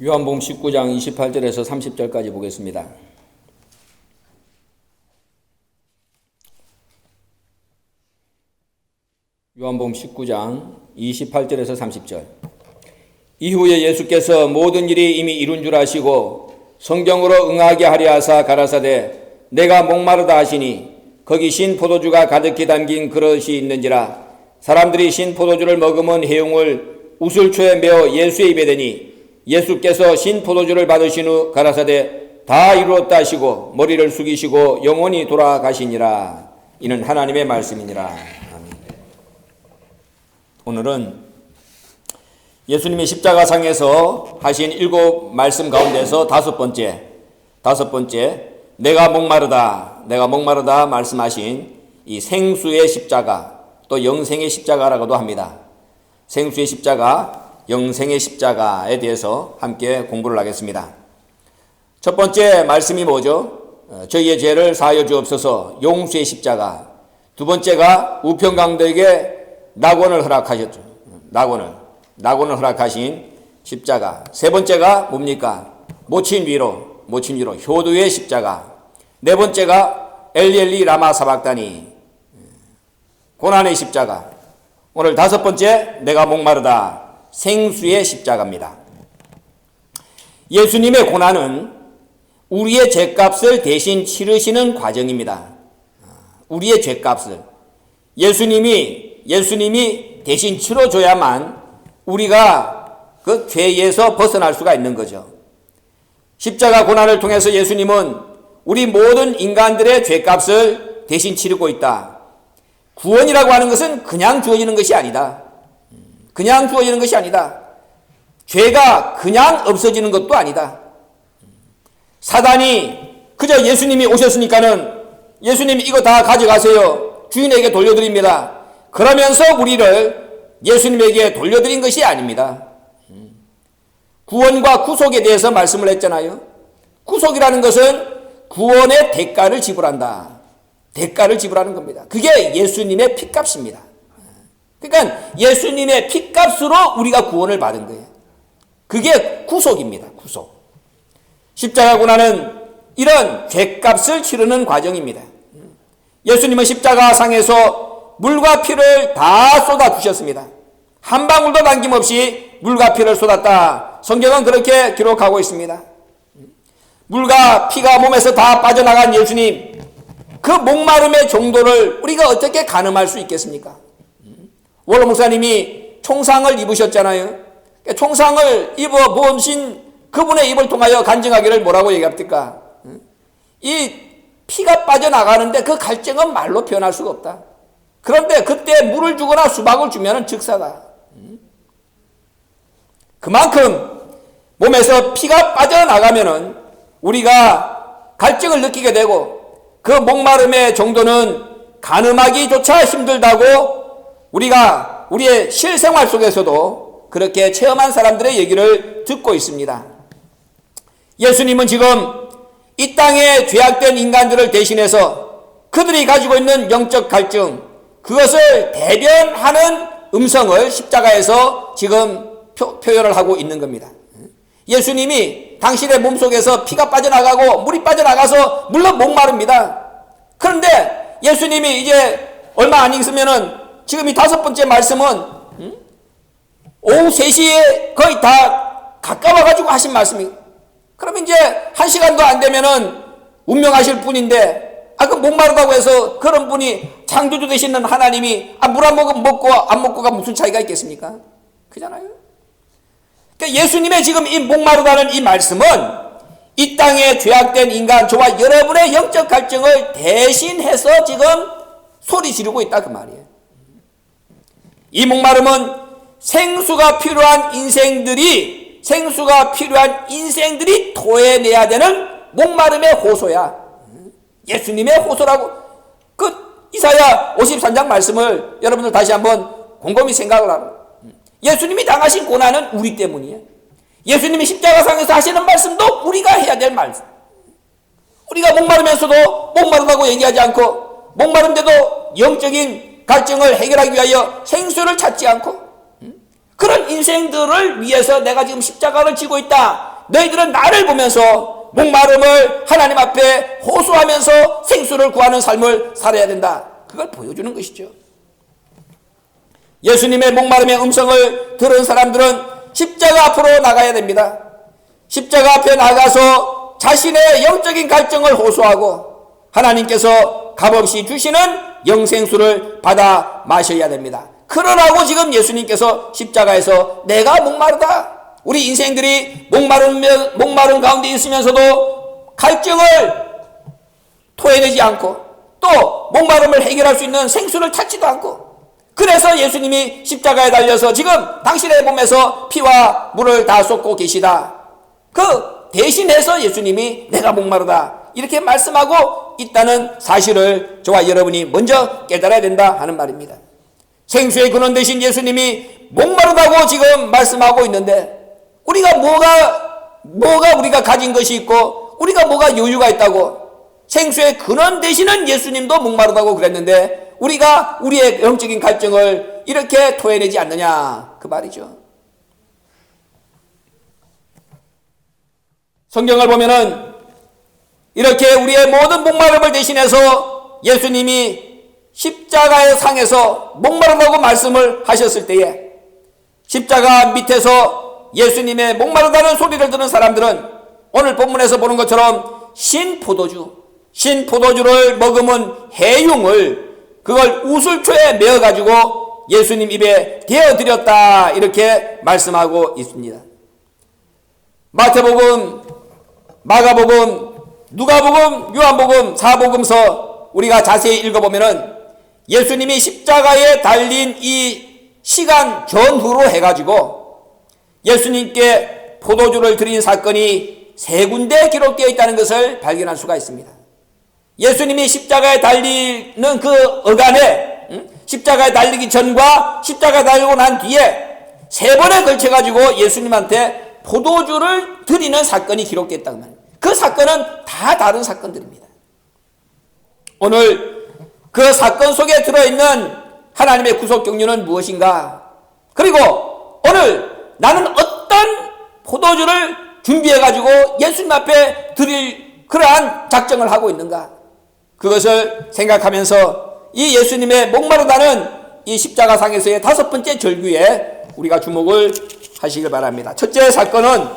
요한복음 19장 28절에서 30절까지 보겠습니다. 요한복음 19장 28절에서 30절. 이후에 예수께서 모든 일이 이미 이룬 줄 아시고 성경으로 응하게 하려 하사 가라사대 내가 목마르다 하시니 거기 신 포도주가 가득히 담긴 그릇이 있는지라. 사람들이 신 포도주를 머금은 해용을 우슬초에 메어 예수의 입에 대니 예수께서 신 포도주를 받으신 후 가라사대 다 이루었다 하시고 머리를 숙이시고 영원히 돌아가시니라. 이는 하나님의 말씀이니라. 아멘. 오늘은 예수님이 십자가상에서 하신 7 말씀 가운데서 다섯 번째 내가 목마르다 말씀하신 이 생수의 십자가, 또 영생의 십자가라고도 합니다. 생수의 십자가, 영생의 십자가에 대해서 함께 공부를 하겠습니다. 첫 번째 말씀이 뭐죠? 저희의 죄를 사하여 주옵소서, 용수의 십자가. 두 번째가 우편강도에게 낙원을 허락하셨죠. 낙원을 허락하신 십자가. 세 번째가 뭡니까? 모친 위로 효도의 십자가. 네 번째가 엘리엘리 라마 사박다니, 고난의 십자가. 오늘 다섯 번째 내가 목마르다, 생수의 십자가입니다. 예수님의 고난은 우리의 죄값을 대신 치르시는 과정입니다. 우리의 죄값을 예수님이 대신 치러줘야만 우리가 그 죄에서 벗어날 수가 있는 거죠. 십자가 고난을 통해서 예수님은 우리 모든 인간들의 죄값을 대신 치르고 있다. 구원이라고 하는 것은 그냥 주어지는 것이 아니다. 죄가 그냥 없어지는 것도 아니다. 사단이 그저 예수님이 오셨으니까는 예수님이 이거 다 가져가세요, 주인에게 돌려드립니다, 그러면서 우리를 예수님에게 돌려드린 것이 아닙니다. 구원과 구속에 대해서 말씀을 했잖아요. 구속이라는 것은 구원의 대가를 지불한다. 대가를 지불하는 겁니다. 그게 예수님의 핏값입니다. 그러니까 예수님의 핏값으로 우리가 구원을 받은 거예요. 그게 구속입니다. 구속. 십자가 고난은 이런 죄값을 치르는 과정입니다. 예수님은 십자가상에서 물과 피를 다 쏟아주셨습니다. 한 방울도 남김없이 물과 피를 쏟았다. 성경은 그렇게 기록하고 있습니다. 물과 피가 몸에서 다 빠져나간 예수님, 그 목마름의 정도를 우리가 어떻게 가늠할 수 있겠습니까? 원로 목사님이 총상을 입으셨잖아요. 총상을 입어 보신 그분의 입을 통하여 간증하기를 뭐라고 얘기합니까? 이 피가 빠져나가는데 그 갈증은 말로 표현할 수가 없다. 그런데 그때 물을 주거나 수박을 주면 즉사다. 그만큼 몸에서 피가 빠져나가면은 우리가 갈증을 느끼게 되고, 그 목마름의 정도는 가늠하기조차 힘들다고 우리가 우리의 실생활 속에서도 그렇게 체험한 사람들의 얘기를 듣고 있습니다. 예수님은 지금 이 땅에 죄악된 인간들을 대신해서 그들이 가지고 있는 영적 갈증, 그것을 대변하는 음성을 십자가에서 지금 표현을 하고 있는 겁니다. 예수님이 당신의 몸속에서 피가 빠져나가고 물이 빠져나가서 물론 목마릅니다. 그런데 예수님이 이제 얼마 안 있으면은 지금 이 다섯 번째 말씀은 오후 3시에 거의 다 가까워가지고 하신 말씀이에요. 그러면 이제 1시간도 안 되면은 운명하실 분인데, 그 목마르다고 해서 그런 분이 창조주 되시는 하나님이 물 한 모금 먹고 안 먹고가 무슨 차이가 있겠습니까? 그잖아요. 그러니까 예수님의 지금 이 목마르다는 이 말씀은 이 땅에 죄악된 인간, 저와 여러분의 영적 갈증을 대신해서 지금 소리 지르고 있다 그 말이에요. 이 목마름은 생수가 필요한 인생들이 토해내야 되는 목마름의 호소야. 예수님의 호소라고. 그 이사야 53장 말씀을 여러분들 다시 한번 곰곰이 생각을 하라. 예수님이 당하신 고난은 우리 때문이에요. 예수님이 십자가상에서 하시는 말씀도 우리가 해야 될 말씀. 우리가 목마르면서도 목마르다고 얘기하지 않고, 목마른데도 영적인 갈증을 해결하기 위하여 생수를 찾지 않고, 그런 인생들을 위해서 내가 지금 십자가를 지고 있다. 너희들은 나를 보면서 목마름을 하나님 앞에 호소하면서 생수를 구하는 삶을 살아야 된다. 그걸 보여주는 것이죠. 예수님의 목마름의 음성을 들은 사람들은 십자가 앞으로 나가야 됩니다. 십자가 앞에 나가서 자신의 영적인 갈증을 호소하고 하나님께서 값없이 주시는 영생수를 받아 마셔야 됩니다. 그러라고 지금 예수님께서 십자가에서 내가 목마르다. 우리 인생들이 목마른 가운데 있으면서도 갈증을 토해내지 않고 또 목마름을 해결할 수 있는 생수를 찾지도 않고, 그래서 예수님이 십자가에 달려서 지금 당신의 몸에서 피와 물을 다 쏟고 계시다. 그 대신해서 예수님이 내가 목마르다 이렇게 말씀하고 있다는 사실을 저와 여러분이 먼저 깨달아야 된다 하는 말입니다. 생수의 근원 되신 예수님이 목마르다고 지금 말씀하고 있는데, 우리가 뭐가 우리가 가진 것이 있고 우리가 뭐가 여유가 있다고, 생수의 근원 되시는 예수님도 목마르다고 그랬는데 우리가 우리의 영적인 갈증을 이렇게 토해내지 않느냐 그 말이죠. 성경을 보면은 이렇게 우리의 모든 목마름을 대신해서 예수님이 십자가의 상에서 목마르다고 말씀을 하셨을 때에 십자가 밑에서 예수님의 목마르다는 소리를 듣는 사람들은 오늘 본문에서 보는 것처럼 신포도주를 머금은 해융을 그걸 우슬초에 메어가지고 예수님 입에 대어드렸다 이렇게 말씀하고 있습니다. 마태복음, 마가복음, 누가복음, 요한복음, 사복음서 우리가 자세히 읽어보면은 예수님이 십자가에 달린 이 시간 전후로 해가지고 예수님께 포도주를 드린 사건이 3군데 기록되어 있다는 것을 발견할 수가 있습니다. 예수님이 십자가에 달리는 그 어간에 십자가에 달리기 전과 십자가에 달리고 난 뒤에 3번에 걸쳐가지고 예수님한테 포도주를 드리는 사건이 기록되었다고 말합니다. 그 사건은 다 다른 사건들입니다. 오늘 그 사건 속에 들어있는 하나님의 구속 경륜은 무엇인가? 그리고 오늘 나는 어떤 포도주를 준비해가지고 예수님 앞에 드릴 그러한 작정을 하고 있는가? 그것을 생각하면서 이 예수님의 목마르다는 이 십자가상에서의 5번째 절규에 우리가 주목을 하시길 바랍니다. 첫째 사건은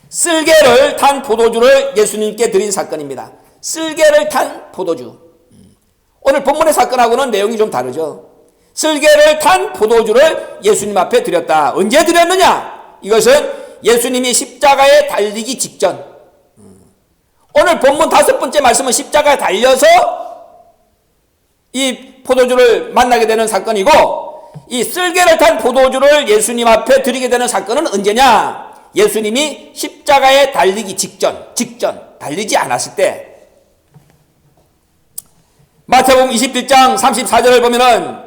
쓸개를 탄 포도주를 예수님께 드린 사건입니다. 쓸개를 탄 포도주. 오늘 본문의 사건하고는 내용이 좀 다르죠. 쓸개를 탄 포도주를 예수님 앞에 드렸다. 언제 드렸느냐? 이것은 예수님이 십자가에 달리기 직전. 오늘 본문 5번째 말씀은 십자가에 달려서 이 포도주를 만나게 되는 사건이고, 이 쓸개를 탄 포도주를 예수님 앞에 드리게 되는 사건은 언제냐? 예수님이 십자가에 달리기 직전, 달리지 않았을 때. 마태복음 21장 34절을 보면은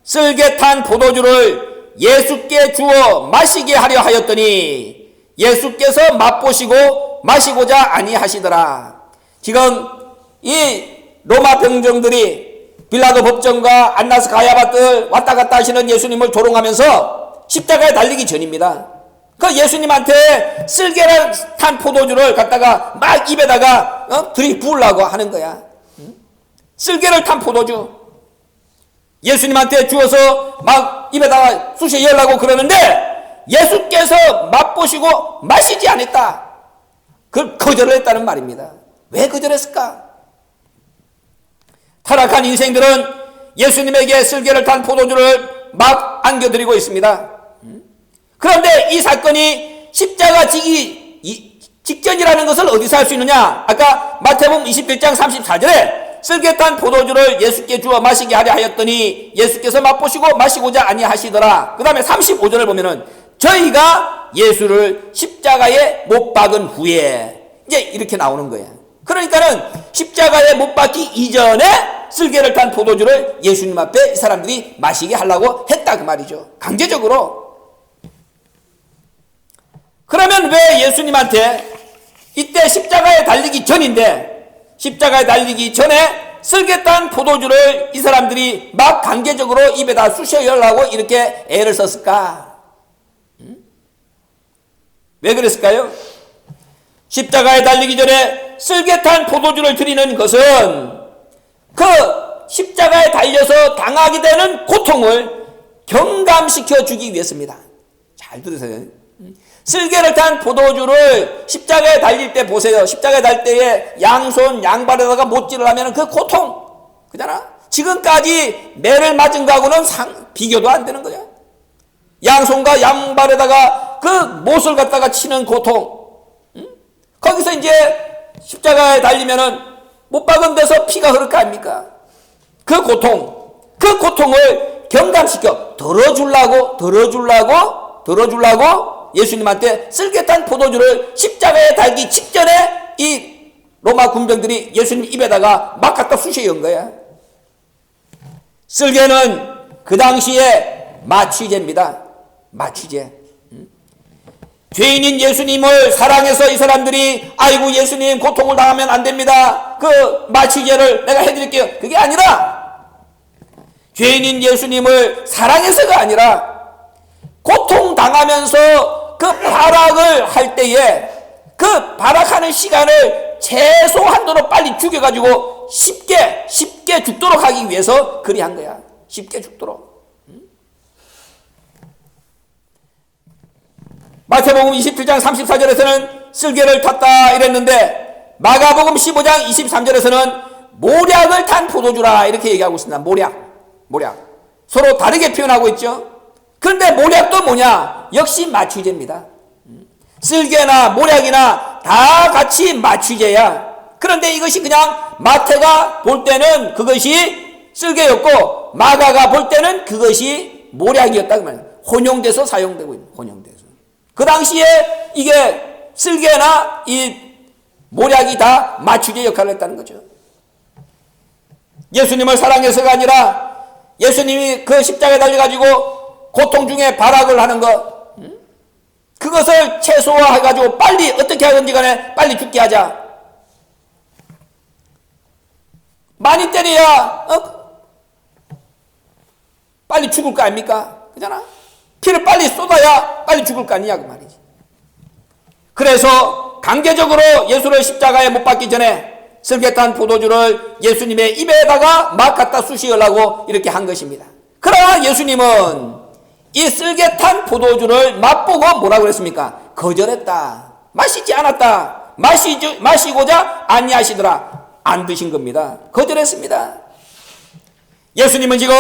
쓸개 탄 포도주를 예수께 주어 마시게 하려 하였더니 예수께서 맛보시고 마시고자 아니하시더라. 지금 이 로마 병정들이 빌라도 법정과 안나스 가야바들 왔다 갔다 하시는 예수님을 조롱하면서 십자가에 달리기 전입니다. 그 예수님한테 쓸개를 탄 포도주를 갖다가 막 입에다가 들이부으려고 하는 거야. 쓸개를 탄 포도주 예수님한테 주어서 막 입에다가 쑤셔 열라고 그러는데 예수께서 맛보시고 마시지 않았다. 그걸 거절을 했다는 말입니다. 왜 거절했을까? 타락한 인생들은 예수님에게 쓸개를 탄 포도주를 막 안겨드리고 있습니다. 그런데 이 사건이 십자가 지기 직전이라는 것을 어디서 알 수 있느냐? 아까 마태복음 21장 34절에 쓸개 탄 포도주를 예수께 주어 마시게 하려 하였더니 예수께서 맛보시고 마시고자 아니하시더라. 그 다음에 35절을 보면은 저희가 예수를 십자가에 못 박은 후에 이제 이렇게 나오는 거예요. 그러니까는 십자가에 못 박기 이전에 쓸개를 탄 포도주를 예수님 앞에 이 사람들이 마시게 하려고 했다 그 말이죠. 강제적으로. 그러면 왜 예수님한테 이때 십자가에 달리기 전인데 십자가에 달리기 전에 쓸개 탄 포도주를 이 사람들이 막 강제적으로 입에다 쑤셔 열라고 이렇게 애를 썼을까? 왜 그랬을까요? 십자가에 달리기 전에 쓸개 탄 포도주를 드리는 것은 그 십자가에 달려서 당하게 되는 고통을 경감시켜 주기 위해서입니다. 잘 들으세요. 쓸개를 탄 포도주를 십자가에 달릴 때 보세요. 십자가에 달릴 때에 양손 양발에다가 못질을 하면 그 고통, 그잖아. 지금까지 매를 맞은 거하고는 비교도 안 되는 거야. 양손과 양발에다가 그 못을 갖다가 치는 고통. 거기서 이제 십자가에 달리면은 못 박은 데서 피가 흐를 거 아닙니까? 그 고통을 경감시켜 덜어주려고 예수님한테 쓸개 탄 포도주를 십자가에 달기 직전에 이 로마 군병들이 예수님 입에다가 막 갖다 쑤셔 연 거야. 쓸개는 그 당시에 마취제입니다. 마취제. 죄인인 예수님을 사랑해서 이 사람들이 아이고 예수님 고통을 당하면 안 됩니다. 그 마취제를 내가 해드릴게요. 그게 아니라 죄인인 예수님을 사랑해서가 아니라 고통당하면서 그 발악을 할 때에 그 발악하는 시간을 최소한도로 빨리 죽여가지고 쉽게 죽도록 하기 위해서 그리 한 거야. 쉽게 죽도록. 마태복음 27장 34절에서는 쓸개를 탔다 이랬는데 마가복음 15장 23절에서는 모략을 탄 포도주라 이렇게 얘기하고 있습니다. 모략. 서로 다르게 표현하고 있죠. 그런데 모략도 뭐냐? 역시 마취제입니다. 쓸개나 모략이나 다 같이 마취제야. 그런데 이것이 그냥 마태가 볼 때는 그것이 쓸개였고 마가가 볼 때는 그것이 모략이었다 그 말이에요. 혼용돼서 사용되고 있는 혼용돼서. 그 당시에 이게 쓸개나 이 모략이 다 마취제 역할을 했다는 거죠. 예수님을 사랑해서가 아니라 예수님이 그 십자가에 달려가지고 고통 중에 발악을 하는 것, 그것을 최소화해가지고 빨리 어떻게 하든지 간에 빨리 죽게 하자. 많이 때려야 빨리 죽을 거 아닙니까? 그잖아. 피를 빨리 쏟아야 빨리 죽을 거 아니냐 그 말이지. 그래서 강제적으로 예수를 십자가에 못 박기 전에 쓸개탄 포도주를 예수님의 입에다가 막 갖다 쑤시려고 이렇게 한 것입니다. 그러나 예수님은 이 쓸개탄 포도주를 맛보고 뭐라고 그랬습니까? 거절했다. 마시지 않았다. 마시고자 아니하시더라. 안 드신 겁니다. 거절했습니다. 예수님은 지금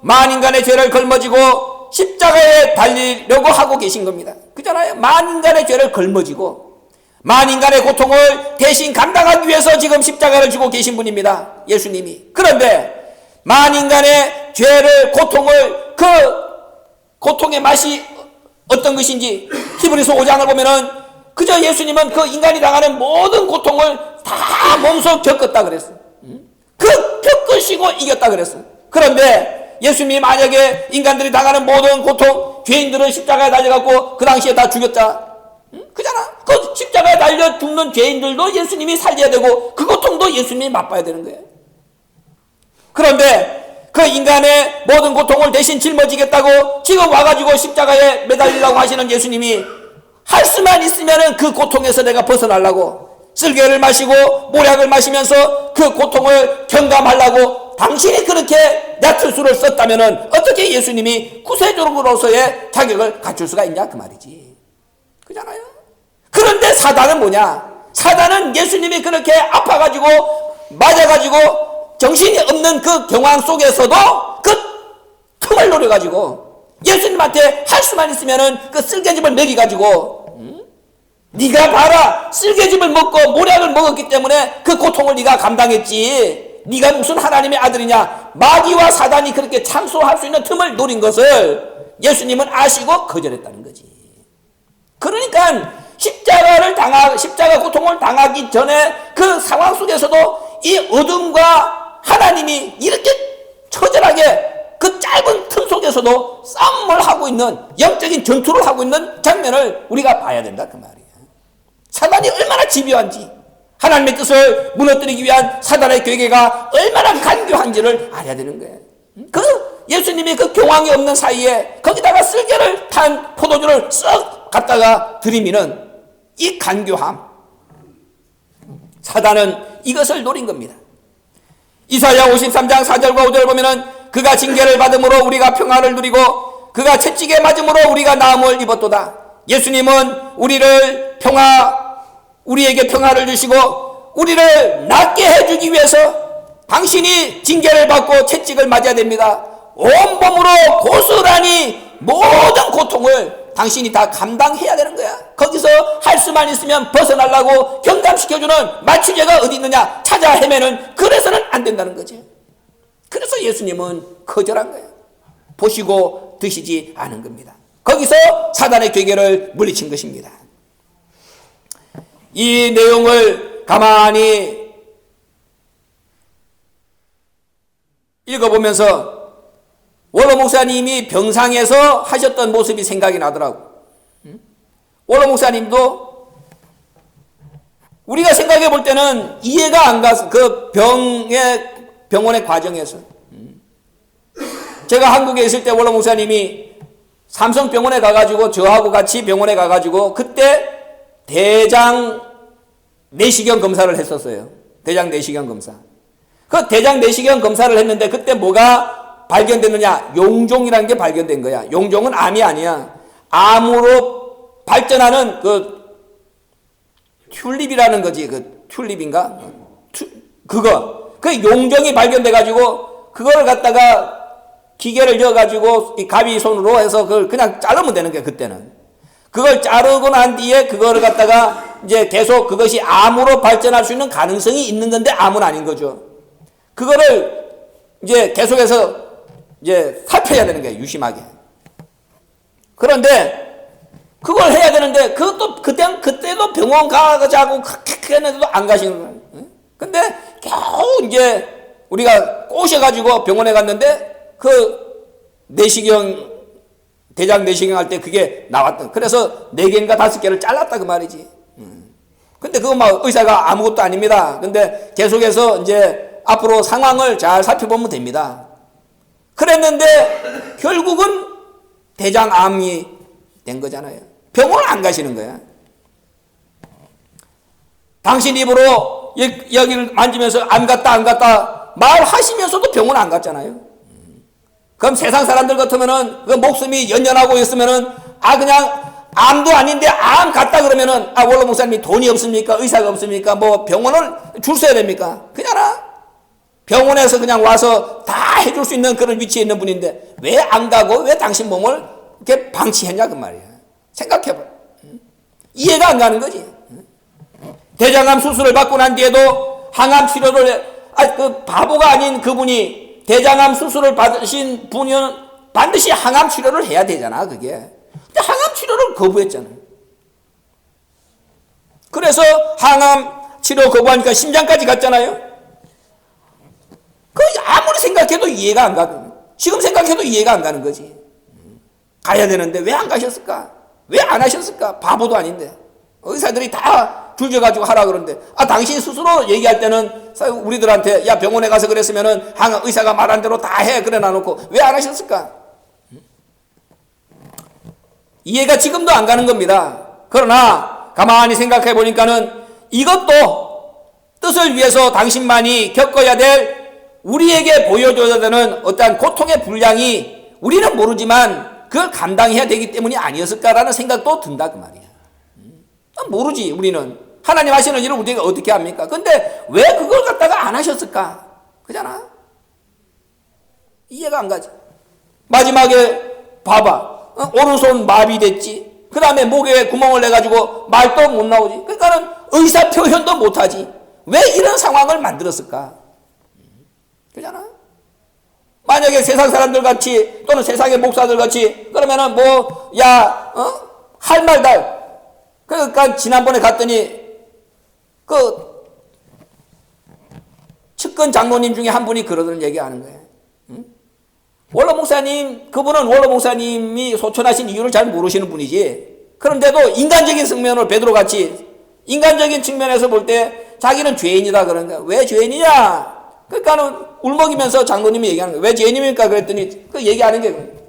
만인간의 죄를 걸머지고 십자가에 달리려고 하고 계신 겁니다. 그잖아요. 만인간의 죄를 걸머지고 만인간의 고통을 대신 감당하기 위해서 지금 십자가를 지고 계신 분입니다. 예수님이. 그런데 만인간의 죄를 고통을 그 고통의 맛이 어떤 것인지 히브리서 5장을 보면은 그저 예수님은 그 인간이 당하는 모든 고통을 다 몸소 겪었다 그랬어요. 그 겪으시고 이겼다 그랬어요. 그런데 예수님이 만약에 인간들이 당하는 모든 고통, 죄인들은 십자가에 달려갖고 그 당시에 다 죽였다. 그잖아. 그 십자가에 달려 죽는 죄인들도 예수님이 살려야 되고 그 고통도 예수님이 맛봐야 되는 거예요. 그런데 그 인간의 모든 고통을 대신 짊어지겠다고 지금 와가지고 십자가에 매달리려고 하시는 예수님이 할 수만 있으면은 그 고통에서 내가 벗어나려고 쓸개를 마시고 모략을 마시면서 그 고통을 경감하려고 당신이 그렇게 얕은 수를 썼다면은 어떻게 예수님이 구세주로서의 자격을 갖출 수가 있냐 그 말이지. 그잖아요. 그런데 사단은 뭐냐? 사단은 예수님이 그렇게 아파가지고 맞아가지고 정신이 없는 그 경황 속에서도 그 틈을 노려가지고 예수님한테 할 수만 있으면은 그 쓸개즙을 먹이가지고 네가 봐라 쓸개즙을 먹고 모략을 먹었기 때문에 그 고통을 네가 감당했지. 네가 무슨 하나님의 아들이냐. 마귀와 사단이 그렇게 참소할 수 있는 틈을 노린 것을 예수님은 아시고 거절했다는 거지. 그러니까 십자가 고통을 당하기 전에 그 상황 속에서도 이 어둠과 하나님이 이렇게 처절하게 그 짧은 틈 속에서도 싸움을 하고 있는 영적인 전투를 하고 있는 장면을 우리가 봐야 된다 그 말이야. 사단이 얼마나 집요한지 하나님의 뜻을 무너뜨리기 위한 사단의 괴계가 얼마나 간교한지를 알아야 되는 거예요. 그 예수님이 그 경황이 없는 사이에 거기다가 쓸개를 탄 포도주를 썩 갖다가 들이미는 이 간교함. 사단은 이것을 노린 겁니다. 이사야 53장 4절과 5절을 보면은 그가 징계를 받음으로 우리가 평화를 누리고 그가 채찍에 맞음으로 우리가 나음을 입었도다. 예수님은 우리에게 평화를 주시고 우리를 낫게 해주기 위해서 당신이 징계를 받고 채찍을 맞아야 됩니다. 온몸으로 고스란히 모든 고통을 당신이 다 감당해야 되는 거야. 거기서 할 수만 있으면 벗어나려고 경감시켜주는 마취제가 어디 있느냐 찾아 헤매는, 그래서는 안 된다는 거지. 그래서 예수님은 거절한 거야. 보시고 드시지 않은 겁니다. 거기서 사단의 괴계를 물리친 것입니다. 이 내용을 가만히 읽어보면서 원로 목사님이 병상에서 하셨던 모습이 생각이 나더라고. 원로 목사님도 우리가 생각해 볼 때는 이해가 안 가서 그 병원의 과정에서, 제가 한국에 있을 때 원로 목사님이 삼성병원에 가가지고 저하고 같이 병원에 가가지고 그때 대장 내시경 검사를 했었어요. 대장 내시경 검사. 그 대장 내시경 검사를 했는데 그때 뭐가 발견됐느냐? 용종이라는 게 발견된 거야. 용종은 암이 아니야. 암으로 발전하는 그 튤립이라는 거지. 그 튤립인가? 그거. 그 용종이 발견돼가지고 그거를 갖다가 기계를 넣어가지고 이 가위손으로 해서 그걸 그냥 자르면 되는 거야, 그때는. 그걸 자르고 난 뒤에 그거를 갖다가 이제 계속 그것이 암으로 발전할 수 있는 가능성이 있는 건데 암은 아닌 거죠. 그거를 이제 계속해서 이제 살펴야 되는 거예요, 유심하게. 그런데 그걸 해야 되는데 그것도 그때도 병원 가자고 했는데도 안 가시는 거예요. 근데 겨우 이제 우리가 꼬셔가지고 병원에 갔는데 그 내시경, 대장 내시경 할 때 그게 나왔던, 그래서 4개인가 5개를 잘랐다 그 말이지. 근데 그거 막 의사가 아무것도 아닙니다. 근데 계속해서 이제 앞으로 상황을 잘 살펴보면 됩니다. 그랬는데 결국은 대장암이 된 거잖아요. 병원을 안 가시는 거야. 당신 입으로 여기를 만지면서 안 갔다 말하시면서도 병원 안 갔잖아요. 그럼 세상 사람들 같으면은 그 목숨이 연연하고 있으면은 그냥 암도 아닌데 암 갔다 그러면은 원로 목사님이 돈이 없습니까? 의사가 없습니까? 뭐 병원을 줄 서야 됩니까? 그냥 병원에서 그냥 와서 다 해줄 수 있는 그런 위치에 있는 분인데 왜 안 가고 왜 당신 몸을 이렇게 방치했냐 그 말이야. 생각해봐. 이해가 안 가는 거지. 대장암 수술을 받고 난 뒤에도 항암 치료를 그 바보가 아닌 그분이 대장암 수술을 받으신 분은 반드시 항암 치료를 해야 되잖아 그게. 근데 항암 치료를 거부했잖아. 그래서 항암 치료 거부하니까 심장까지 갔잖아요. 그 아무리 생각해도 이해가 안 가거든. 지금 생각해도 이해가 안 가는 거지. 가야 되는데 왜 안 가셨을까? 왜 안 하셨을까? 바보도 아닌데. 의사들이 다 줄져가지고 하라 그러는데 당신 스스로 얘기할 때는 우리들한테 야 병원에 가서 그랬으면은 의사가 말한 대로 다 해 그래 놔놓고 왜 안 하셨을까? 이해가 지금도 안 가는 겁니다. 그러나 가만히 생각해 보니까는 이것도 뜻을 위해서 당신만이 겪어야 될, 우리에게 보여줘야 되는 어떠한 고통의 분량이 우리는 모르지만 그걸 감당해야 되기 때문이 아니었을까라는 생각도 든다 그 말이야. 모르지 우리는. 하나님 하시는 일을 우리가 어떻게 합니까? 근데 왜 그걸 갖다가 안 하셨을까? 그잖아. 이해가 안 가지. 마지막에 봐봐. 오른손 마비됐지. 그 다음에 목에 구멍을 내가지고 말도 못 나오지. 그러니까는 의사 표현도 못하지. 왜 이런 상황을 만들었을까? 그잖아. 만약에 세상 사람들 같이 또는 세상의 목사들 같이 그러면은 할 말 다. 그러니까 지난번에 갔더니 그 측근 장로님 중에 한 분이 그러던 얘기하는 거예요. 원로 목사님, 그분은 원로 목사님이 소천하신 이유를 잘 모르시는 분이지. 그런데도 인간적인 측면으로 베드로같이 인간적인 측면에서 볼 때 자기는 죄인이다 그러는 거야. 왜 죄인이냐? 그러니까는 울먹이면서 장로님이 얘기하는 거예요. 왜 죄인입니까? 그랬더니 그 얘기하는 게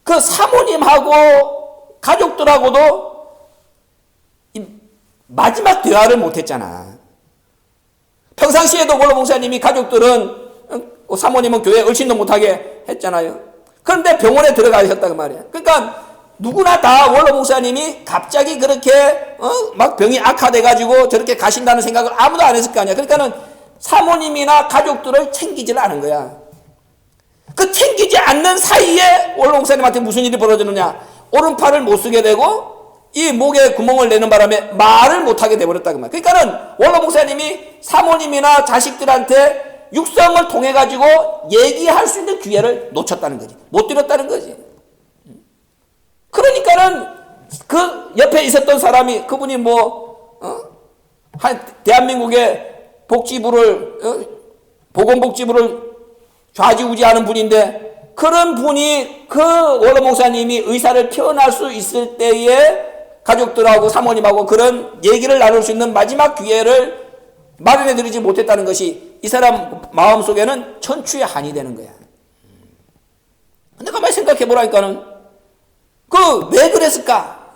그 사모님하고 가족들하고도 마지막 대화를 못했잖아. 평상시에도 원로 목사님이 가족들은 사모님은 교회 얼씬도 못하게 했잖아요. 그런데 병원에 들어가셨다고 말이야. 그러니까 누구나 다 원로 목사님이 갑자기 그렇게 막 병이 악화돼가지고 저렇게 가신다는 생각을 아무도 안 했을 거 아니야. 그러니까는 사모님이나 가족들을 챙기질 않은 거야. 그 챙기지 않는 사이에 원로 목사님한테 무슨 일이 벌어지느냐. 오른팔을 못 쓰게 되고 이 목에 구멍을 내는 바람에 말을 못하게 돼버렸다고 말이야. 그러니까는 원로 목사님이 사모님이나 자식들한테 육성을 통해 가지고 얘기할 수 있는 기회를 놓쳤다는 거지. 못 드렸다는 거지. 그러니까는 그 옆에 있었던 사람이 그분이 대한민국의 복지부를 보건복지부를 좌지우지하는 분인데 그런 분이 그 원로 목사님이 의사를 표현할 수 있을 때에 가족들하고 사모님하고 그런 얘기를 나눌 수 있는 마지막 기회를 마련해 드리지 못했다는 것이 이 사람 마음속에는 천추의 한이 되는 거야. 근데 가만히 생각해 보라니까는 왜 그랬을까?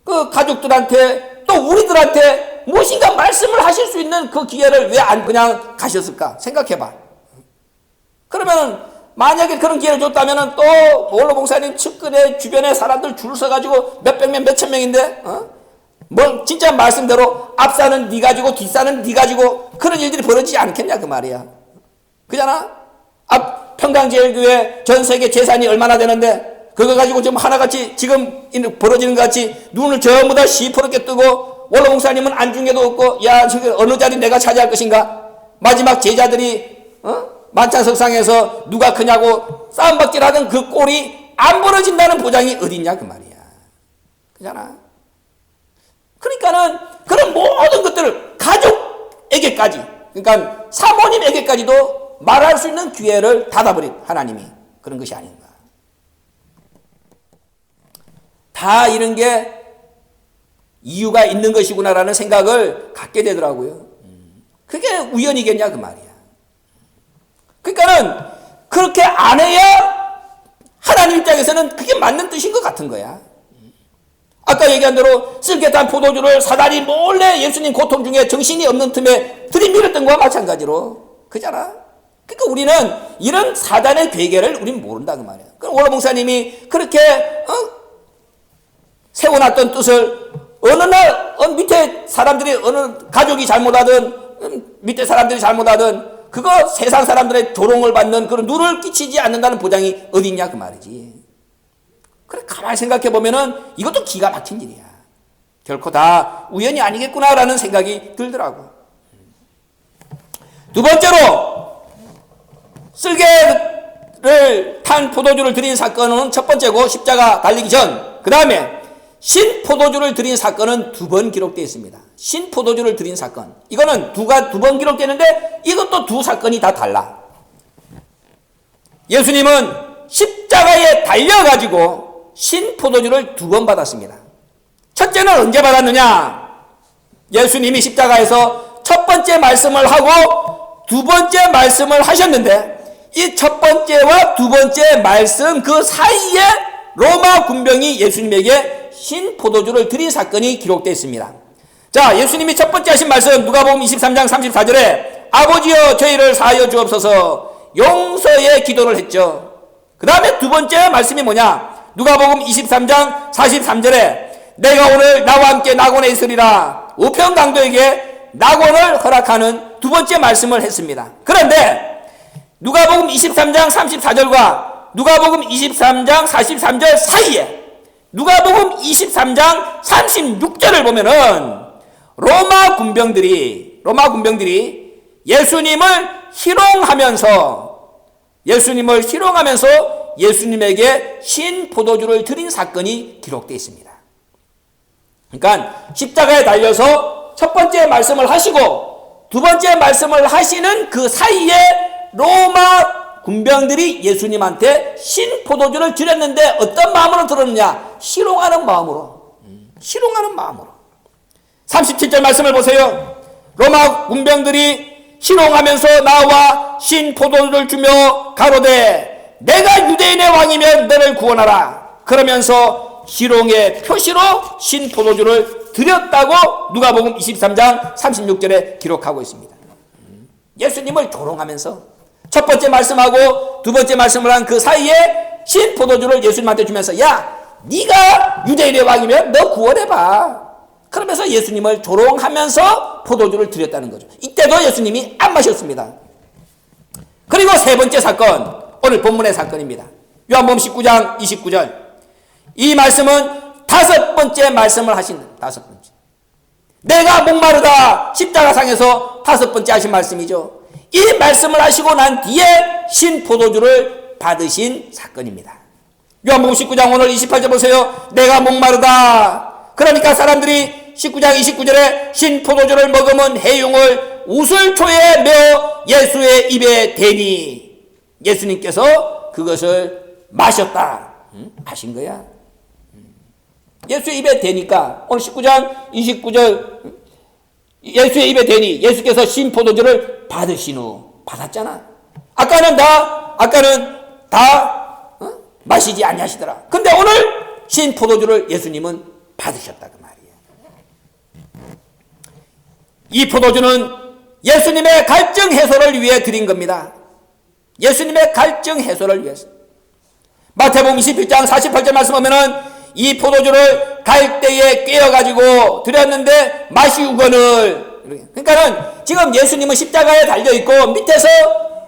그 가족들한테 또 우리들한테 무엇인가 말씀을 하실 수 있는 그 기회를 왜 안 그냥 가셨을까? 생각해 봐. 그러면 만약에 그런 기회를 줬다면 또 원로 목사님 측근의 주변에 사람들 줄 서가지고 몇백 명, 몇천 명인데 진짜 말씀대로 앞사는 네 가지고 뒷사는 네 가지고 그런 일들이 벌어지지 않겠냐 그 말이야. 그잖아? 평강제일교회 전 세계 재산이 얼마나 되는데 그거 가지고 좀 하나같이 지금 벌어지는 것 같이 눈을 전부 다 시퍼렇게 뜨고 원로 목사님은 안중에도 없고 야 지금 어느 자리 내가 차지할 것인가. 마지막 제자들이 만찬석상에서 누가 크냐고 싸움박질하던 그 꼴이 안 벌어진다는 보장이 어딨냐 그 말이야. 그잖아. 그러니까는 그런 모든 것들을 가족에게까지 그러니까 사모님에게까지도 말할 수 있는 기회를 닫아버린 하나님이 그런 것이 아닌가. 다 이런 게 이유가 있는 것이구나라는 생각을 갖게 되더라고요. 그게 우연이겠냐 그 말이야. 그러니까는 그렇게 안 해야 하나님 입장에서는 그게 맞는 뜻인 것 같은 거야. 아까 얘기한 대로 쓸개탄 포도주를 사다리 몰래 예수님 고통 중에 정신이 없는 틈에 들이밀었던 것과 마찬가지로 그잖아. 그러니까 우리는 이런 사단의 괴계를 우리는 모른다 그 말이야. 그럼 원로 목사님이 그렇게 세워놨던 뜻을 어느 날 밑에 사람들이 어느 가족이 잘못하든 밑에 사람들이 잘못하든 그거 세상 사람들의 조롱을 받는 그런 누를 끼치지 않는다는 보장이 어디 있냐 그 말이지. 그래 가만히 생각해 보면은 이것도 기가 막힌 일이야. 결코 다 우연이 아니겠구나라는 생각이 들더라고. 두 번째로 쓸개를 탄 포도주를 드린 사건은 첫 번째고 십자가 달리기 전. 그 다음에 신포도주를 드린 사건은 두 번 기록되어 있습니다. 신포도주를 드린 사건. 이거는 두 번 기록되는데 이것도 두 사건이 다 달라. 예수님은 십자가에 달려가지고 신포도주를 두 번 받았습니다. 첫째는 언제 받았느냐? 예수님이 십자가에서 첫 번째 말씀을 하고 두 번째 말씀을 하셨는데 이 첫 번째와 두 번째 말씀 그 사이에 로마 군병이 예수님에게 신포도주를 드린 사건이 기록되어 있습니다. 자, 예수님이 첫 번째 하신 말씀 누가복음 23장 34절에 아버지여 저희를 사하여 주옵소서 용서의 기도를 했죠. 그 다음에 두 번째 말씀이 뭐냐? 누가복음 23장 43절에 내가 오늘 나와 함께 낙원에 있으리라 우평강도에게 낙원을 허락하는 두 번째 말씀을 했습니다. 그런데 누가복음 23장 34절과 누가복음 23장 43절 사이에 누가복음 23장 36절을 보면은 로마 군병들이 예수님을 희롱하면서 예수님에게 신포도주를 드린 사건이 기록되어 있습니다. 그러니까 십자가에 달려서 첫 번째 말씀을 하시고 두 번째 말씀을 하시는 그 사이에 로마 군병들이 예수님한테 신포도주를 드렸는데 어떤 마음으로 들었느냐? 희롱하는 마음으로. 37절 말씀을 보세요. 로마 군병들이 희롱하면서 나와 신포도주를 주며 가로되 내가 유대인의 왕이면 너를 구원하라. 그러면서 희롱의 표시로 신포도주를 드렸다고 누가복음 23장 36절에 기록하고 있습니다. 예수님을 조롱하면서 첫 번째 말씀하고 두 번째 말씀을 한 그 사이에 신포도주를 예수님한테 주면서 야, 네가 유대인의 왕이면 너 구원해봐. 그러면서 예수님을 조롱하면서 포도주를 드렸다는 거죠. 이때도 예수님이 안 마셨습니다. 그리고 세 번째 사건, 오늘 본문의 사건입니다. 요한복음 19장 29절. 이 말씀은 다섯 번째 말씀을 하신, 다섯 번째. 내가 목마르다 십자가상에서 다섯 번째 하신 말씀이죠. 이 말씀을 하시고 난 뒤에 신포도주를 받으신 사건입니다. 요한복음 19장 오늘 28절 보세요. 내가 목마르다. 그러니까 사람들이 19장 29절에 신포도주를 먹으면 해흉을 우슬초에 메어 예수의 입에 대니 예수님께서 그것을 마셨다. 하신 거야. 예수의 입에 대니까 오늘 19장 29절 예수의 입에 대니 예수께서 신포도주를 받으신 후 받았잖아. 아까는 다 마시지 아니하시더라. 근데 오늘 신포도주를 예수님은 받으셨다 그 말이에요. 이 포도주는 예수님의 갈증 해소를 위해 드린 겁니다. 예수님의 갈증 해소를 위해서. 마태복음 21장 48절 말씀 보면은 이 포도주를 갈대에 꿰어가지고 드렸는데 맛이 우거늘. 그러니까는 지금 예수님은 십자가에 달려있고 밑에서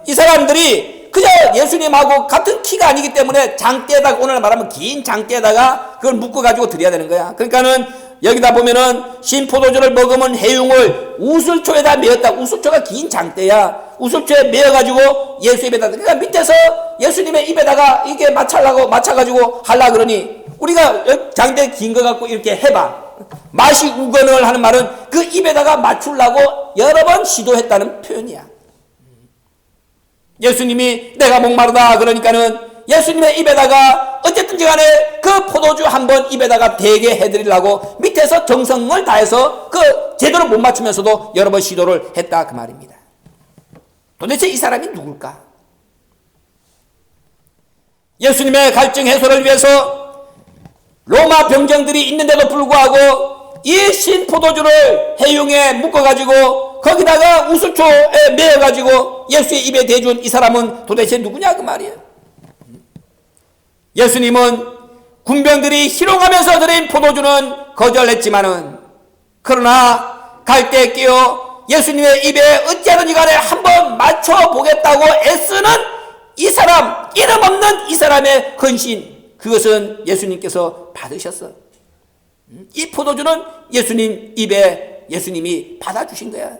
이 사람들이 그저 예수님하고 같은 키가 아니기 때문에 장대에다가, 오늘 말하면 긴 장대에다가 그걸 묶어가지고 드려야 되는 거야. 그러니까는 여기다 보면은 신포도주를 먹으면 해흉을 우슬초에다 메었다. 우슬초가 긴 장대야. 우슬초에 메어가지고 예수 입에다. 그러니까 밑에서 예수님의 입에다가 이게 맞춰가지고 하려 그러니 우리가 장대 긴 거 갖고 이렇게 해봐. 맛이 우거늘 하는 말은 그 입에다가 맞추려고 여러 번 시도했다는 표현이야. 예수님이 내가 목마르다 그러니까는 예수님의 입에다가 어쨌든지 간에 그 포도주 한번 입에다가 대게 해드리려고 밑에서 정성을 다해서 그 제대로 못 맞추면서도 여러 번 시도를 했다 그 말입니다. 도대체 이 사람이 누굴까? 예수님의 갈증 해소를 위해서 로마 병정들이 있는데도 불구하고 이 신포도주를 해흉에 묶어가지고 거기다가 우슬초에 메어가지고 예수의 입에 대준 이 사람은 도대체 누구냐 그 말이에요. 예수님은 군병들이 희롱하면서 드린 포도주는 거절했지만은 그러나 갈대에 끼어 예수님의 입에 어찌하든지 간에 한번 맞춰보겠다고 애쓰는 이 사람, 이름 없는 이 사람의 헌신, 그것은 예수님께서 받으셨어. 이 포도주는 예수님 입에 예수님이 받아주신 거야.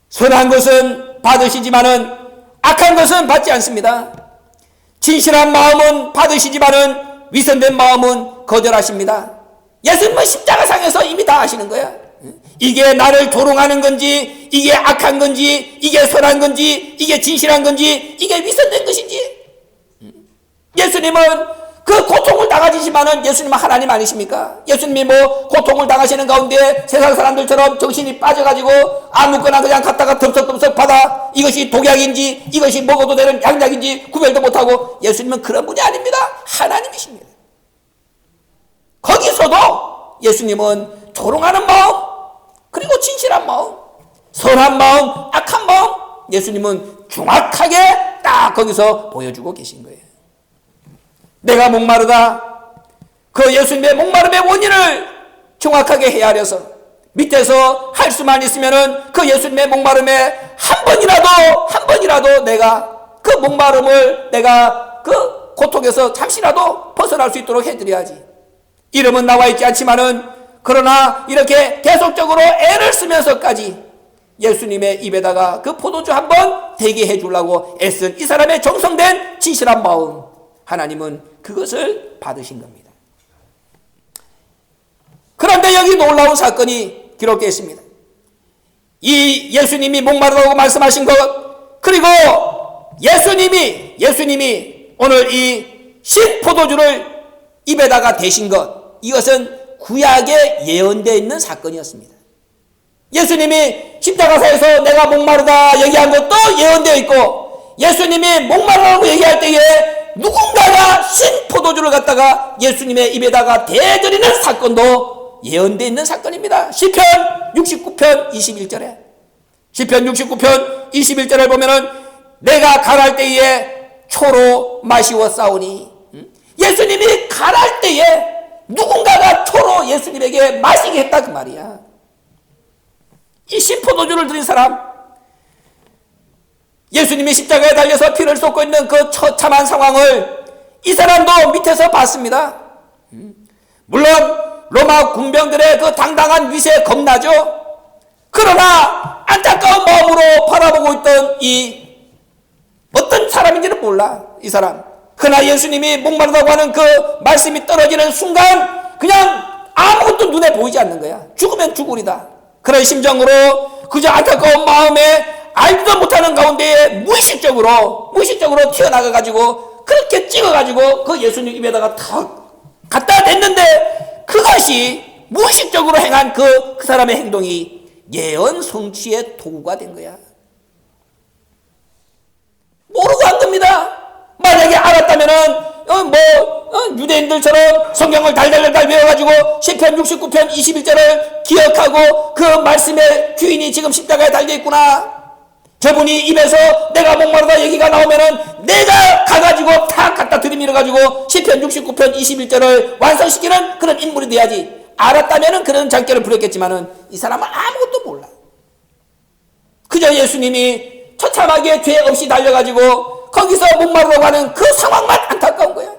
선한 것은 받으시지만은 악한 것은 받지 않습니다. 진실한 마음은 받으시지만은 위선된 마음은 거절하십니다. 예수님은 십자가상에서 이미 다 하시는 거야. 이게 나를 조롱하는 건지, 이게 악한 건지, 이게 선한 건지, 이게 진실한 건지, 이게 위선된 것인지. 예수님은 그 고통을 당하시지만은 예수님은 하나님 아니십니까? 예수님이 뭐 고통을 당하시는 가운데 세상 사람들처럼 정신이 빠져가지고 아무거나 그냥 갖다가 덥석덥석 받아 이것이 독약인지 이것이 먹어도 되는 양약인지 구별도 못하고 예수님은 그런 분이 아닙니다. 하나님이십니다. 거기서도 예수님은 조롱하는 마음 그리고 진실한 마음 선한 마음 악한 마음 예수님은 정확하게 딱 거기서 보여주고 계신 거예요. 내가 목마르다. 그 예수님의 목마름의 원인을 정확하게 헤아려서 밑에서 할 수만 있으면은 그 예수님의 목마름에 한 번이라도 내가 그 목마름을 내가 그 고통에서 잠시라도 벗어날 수 있도록 해드려야지. 이름은 나와 있지 않지만은 그러나 이렇게 계속적으로 애를 쓰면서까지 예수님의 입에다가 그 포도주 한번 대게 해주려고 애쓴 이 사람의 정성된 진실한 마음 하나님은 그것을 받으신 겁니다. 그런데 여기 놀라운 사건이 기록되어 있습니다. 이 예수님이 목마르다고 말씀하신 것 그리고 예수님이 오늘 이 신포도주를 입에다가 대신 것 이것은 구약에 예언되어 있는 사건이었습니다. 예수님이 십자가사에서 내가 목마르다 얘기한 것도 예언되어 있고 예수님이 목마르다고 얘기할 때에 누군가가 신포도주를 갖다가 예수님의 입에다가 대드리는 사건도 예언되어 있는 사건입니다. 시편 69편 21절에 시편 69편 21절을 보면은 내가 가랄 때에 초로 마시웠사오니, 예수님이 가랄 때에 누군가가 초로 예수님에게 마시게 했다 그 말이야. 이 신포도주를 드린 사람, 예수님이 십자가에 달려서 피를 쏟고 있는 그 처참한 상황을 이 사람도 밑에서 봤습니다. 물론 로마 군병들의 그 당당한 위세에 겁나죠. 그러나 안타까운 마음으로 바라보고 있던 이 어떤 사람인지는 몰라. 이 사람, 그러나 예수님이 목마르다고 하는 그 말씀이 떨어지는 순간 그냥 아무것도 눈에 보이지 않는 거야. 죽으면 죽으리다, 그런 심정으로 그저 안타까운 마음에 알지도 못하는 가운데에 무의식적으로 튀어나가가지고 그렇게 찍어가지고 그 예수님 입에다가 탁 갖다 댔는데, 그것이 무의식적으로 행한 그 사람의 행동이 예언 성취의 도구가 된 거야. 모르고 한 겁니다. 만약에 알았다면은 유대인들처럼 성경을 달달달 배워가지고 시편 69편 21절을 기억하고 그 말씀의 주인이 지금 십자가에 달려있구나, 저분이 입에서 내가 목마르다 얘기가 나오면은 내가 가가지고 탁 갖다 들이밀어가지고 시편 69편 21절을 완성시키는 그런 인물이 돼야지. 알았다면은 그런 장깨를 부렸겠지만은 이 사람은 아무것도 몰라. 그저 예수님이 처참하게 죄 없이 달려가지고 거기서 목마르다고 하는 그 상황만 안타까운 거야.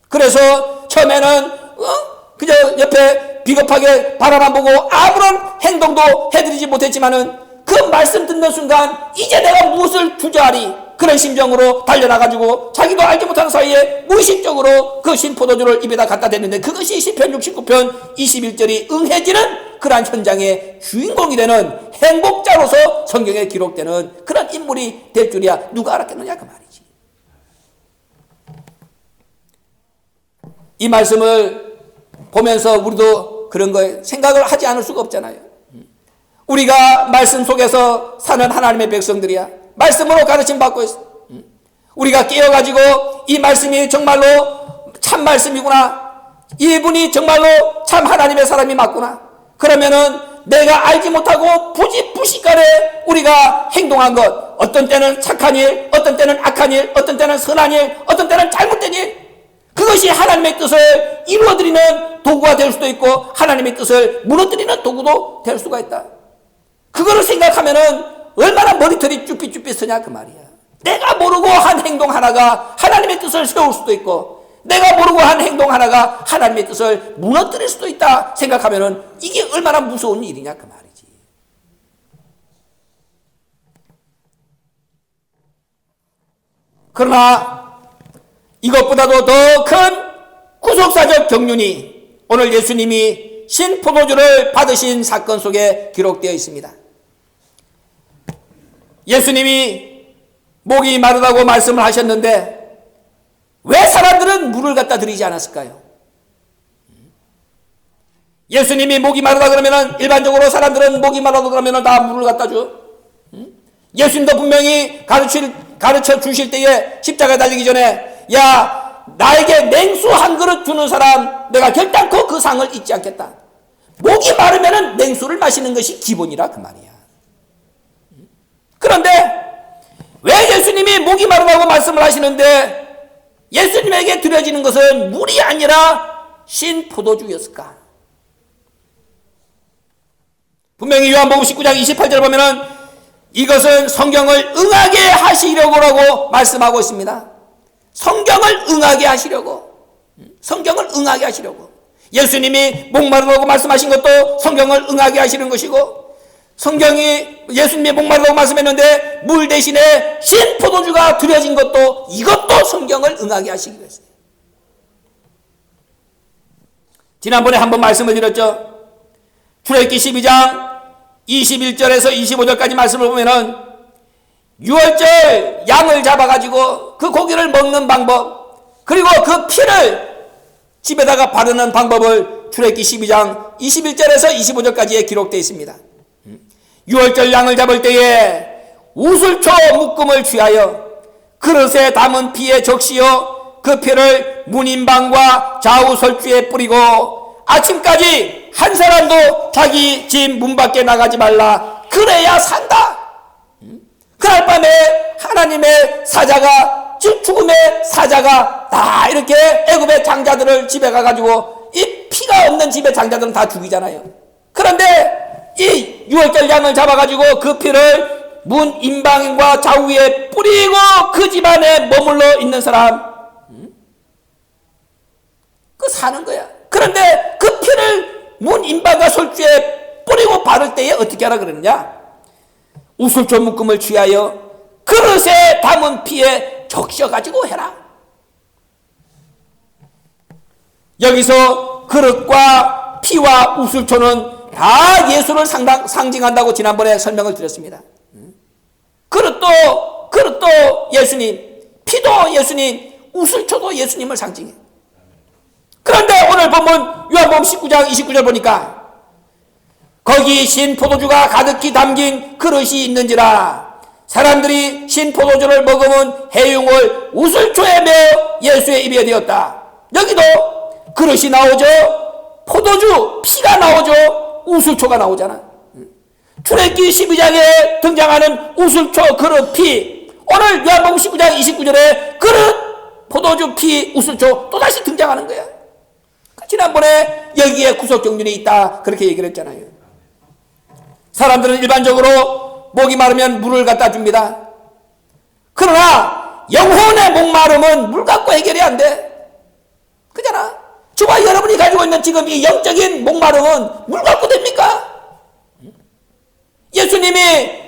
그래서 처음에는 그저 옆에 비겁하게 바라만 보고 아무런 행동도 해드리지 못했지만은 그 말씀 듣는 순간 이제 내가 무엇을 투자하리, 그런 심정으로 달려나가지고 자기도 알지 못하는 사이에 무의식적으로 그 신포도주를 입에다 갖다 댔는데, 그것이 시편 69편 21절이 응해지는 그러한 현장의 주인공이 되는 행복자로서 성경에 기록되는 그런 인물이 될 줄이야 누가 알았겠느냐 그 말이지. 이 말씀을 보면서 우리도 그런 거에 생각을 하지 않을 수가 없잖아요. 우리가 말씀 속에서 사는 하나님의 백성들이야. 말씀으로 가르침 받고 있어. 우리가 깨어가지고 이 말씀이 정말로 참 말씀이구나, 이분이 정말로 참 하나님의 사람이 맞구나, 그러면은 내가 알지 못하고 부지부식간에 우리가 행동한 것, 어떤 때는 착한 일, 어떤 때는 악한 일, 어떤 때는 선한 일, 어떤 때는 잘못된 일, 그것이 하나님의 뜻을 이루어드리는 도구가 될 수도 있고 하나님의 뜻을 무너뜨리는 도구도 될 수가 있다. 그거를 생각하면은 얼마나 머리털이 쭈삣쭈삣 서냐 그 말이야. 내가 모르고 한 행동 하나가 하나님의 뜻을 세울 수도 있고, 내가 모르고 한 행동 하나가 하나님의 뜻을 무너뜨릴 수도 있다 생각하면은 이게 얼마나 무서운 일이냐 그 말이지. 그러나 이것보다도 더 큰 구속사적 경륜이 오늘 예수님이 신포도주를 받으신 사건 속에 기록되어 있습니다. 예수님이 목이 마르다고 말씀을 하셨는데 왜 사람들은 물을 갖다 드리지 않았을까요? 예수님이 목이 마르다 그러면은 일반적으로 사람들은 목이 마르다 그러면은 다 물을 갖다 줘. 예수님도 분명히 가르쳐 주실 때에 십자가에 달리기 전에, 야, 나에게 냉수 한 그릇 주는 사람 내가 결단코 그 상을 잊지 않겠다. 목이 마르면은 냉수를 마시는 것이 기본이라 그 말이야. 그런데 왜 예수님이 목이 마르다고 말씀을 하시는데 예수님에게 드려지는 것은 물이 아니라 신포도주였을까? 분명히 요한복음 19장 28절 보면은 이것은 성경을 응하게 하시려고라고 말씀하고 있습니다. 성경을 응하게 하시려고. 성경을 응하게 하시려고. 예수님이 목마르다고 말씀하신 것도 성경을 응하게 하시는 것이고, 성경이 예수님이 목마르다고 말씀했는데 물 대신에 신포도주가 드려진 것도 이것도 성경을 응하게 하시기 위해서요. 지난번에 한번 말씀을 드렸죠. 출애굽기 12장 21절에서 25절까지 말씀을 보면은 6월절 양을 잡아가지고 그 고기를 먹는 방법, 그리고 그 피를 집에다가 바르는 방법을 출애굽기 12장 21절에서 25절까지에 기록되어 있습니다. 6월절 양을 잡을 때에 우슬초 묶음을 취하여 그릇에 담은 피에 적시어 그 피를 문인방과 좌우 설주에 뿌리고 아침까지 한 사람도 자기 집 문 밖에 나가지 말라. 그래야 산다. 그날 밤에 하나님의 사자가, 즉 죽음의 사자가 다 이렇게 애굽의 장자들을 집에 가가지고 이 피가 없는 집의 장자들은 다 죽이잖아요. 그런데 이 유월절 양을 잡아가지고 그 피를 문 인방과 좌우에 뿌리고 그 집안에 머물러 있는 사람 그 사는 거야. 그런데 그 피를 문 인방과 설주에 뿌리고 바를 때에 어떻게 하라 그러느냐? 우슬초 묶음을 취하여 그릇에 담은 피에 적셔가지고 해라. 여기서 그릇과 피와 우슬초는 다 예수를 상징한다고 지난번에 설명을 드렸습니다. 그릇도 예수님, 피도 예수님, 우슬초도 예수님을 상징해. 그런데 오늘 보면 요한복음 19장 29절 보니까 거기 신 포도주가 가득히 담긴 그릇이 있는지라 사람들이 신 포도주를 먹으면 해흉을 우슬초에 메어 예수의 입에 되었다. 여기도 그릇이 나오죠. 포도주, 피가 나오죠. 우슬초가 나오잖아. 출애굽기 12장에 등장하는 우슬초, 그릇, 피. 오늘 요한복음 19장 29절에 그릇, 포도주, 피, 우슬초 또다시 등장하는 거야. 지난번에 여기에 구속경륜이 있다 그렇게 얘기를 했잖아요. 사람들은 일반적으로 목이 마르면 물을 갖다 줍니다. 그러나 영혼의 목마름은 물 갖고 해결이 안 돼. 그잖아. 저와 여러분이 가지고 있는 지금 이 영적인 목마름은 물 갖고 됩니까? 예수님이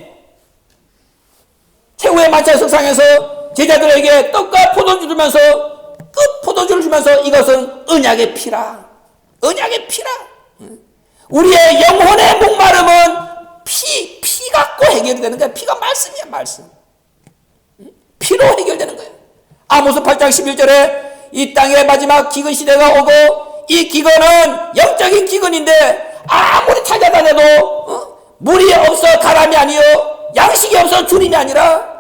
최후의 마차 석상에서 제자들에게 떡과 포도주 주면서 그 포도주를 주면서 이것은 언약의 피라. 언약의 피라. 우리의 영혼의 목마름은 피 갖고 해결이 되는 거야. 피가 말씀이야, 말씀. 피로 해결되는 거야. 아모스 8장 11절에 이 땅의 마지막 기근 시대가 오고 이 기근은 영적인 기근인데 아무리 찾아다녀도 물이 없어 가람이 아니요 양식이 없어 주님이 아니라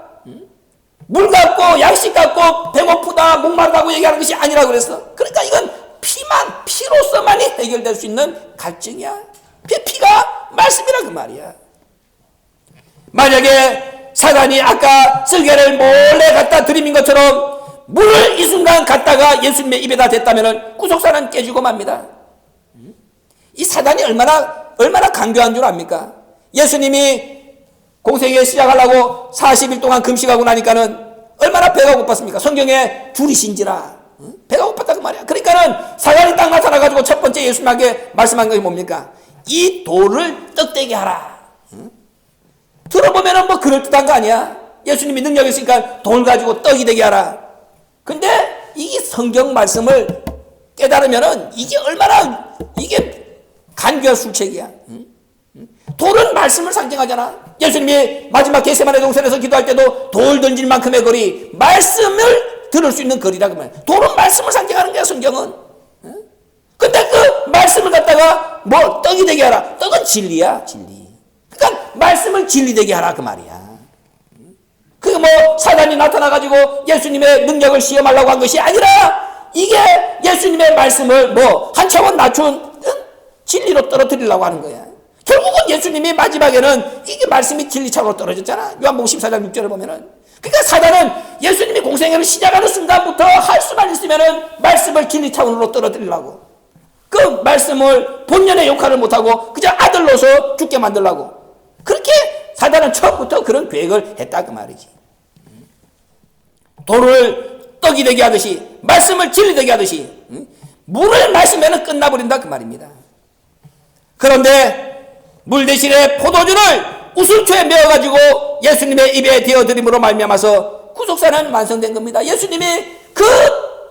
물 갖고 양식 갖고 배고프다 목마르다고 얘기하는 것이 아니라 그랬어. 그러니까 이건 피로서만이 해결될 수 있는 갈증이야. 피가 말씀이라 그 말이야. 만약에 사단이 아까 쓸개를 몰래 갖다 들이민 것처럼 물을 이 순간 갖다가 예수님의 입에다 댔다면 구속사는 깨지고 맙니다. 이 사단이 얼마나 강교한 줄 압니까? 예수님이 공생애 시작하려고 40일 동안 금식하고 나니까는 얼마나 배가 고팠습니까? 성경에 줄이신지라 배가 고팠다 그 말이야. 그러니까는 사단이 딱 나타나가지고 첫 번째 예수님에게 말씀한 것이 뭡니까? 이 돌을 떡되게 하라. 들어보면은 뭐 그럴듯한 거 아니야? 예수님이 능력이 있으니까 돌 가지고 떡이 되게 하라. 근데 이 성경 말씀을 깨달으면은 이게 얼마나 이게 간교한 술책이야. 돌은 말씀을 상징하잖아. 예수님이 마지막 겟세마네 동산에서 기도할 때도 돌 던질 만큼의 거리, 말씀을 들을 수 있는 거리라 그 말이야. 돌은 말씀을 상징하는 거야, 성경은. 근데 그 말씀을 갖다가 뭐 떡이 되게 하라. 떡은 진리야, 진리. 그러니까 말씀을 진리 되게 하라 그 말이야. 그게 뭐 사단이 나타나가지고 예수님의 능력을 시험하려고 한 것이 아니라 이게 예수님의 말씀을 뭐 한 차원 낮춘 진리로 떨어뜨리려고 하는 거야. 결국은 예수님이 마지막에는 이게 말씀이 진리차원으로 떨어졌잖아. 요한복음 14장 6절을 보면은. 그러니까 사단은 예수님이 공생애를 시작하는 순간부터 할 수만 있으면은 말씀을 진리차원으로 떨어뜨리려고. 그 말씀을 본연의 역할을 못하고 그저 아들로서 죽게 만들려고. 그렇게 사단은 처음부터 그런 계획을 했다 그 말이지. 돌을 떡이 되게 하듯이 말씀을 진리 되게 하듯이 물을 마시면 끝나버린다 그 말입니다. 그런데 물 대신에 포도주를 우슬초에 메어가지고 예수님의 입에 대어드림으로 말미암아서 구속사는 완성된 겁니다. 예수님이 그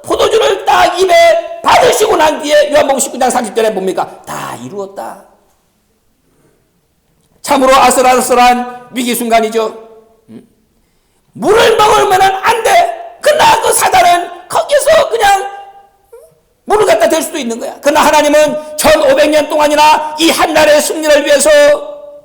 포도주를 딱 입에 받으시고 난 뒤에 요한복음 19장 30절에 뭡니까? 다 이루었다. 참으로 아슬아슬한 위기 순간이죠. 물을 먹으면 안 돼. 그러나 그 사단은 거기서 그냥 물을 갖다 댈 수도 있는 거야. 그러나 하나님은 1500년 동안이나 이 한 나라의 승리를 위해서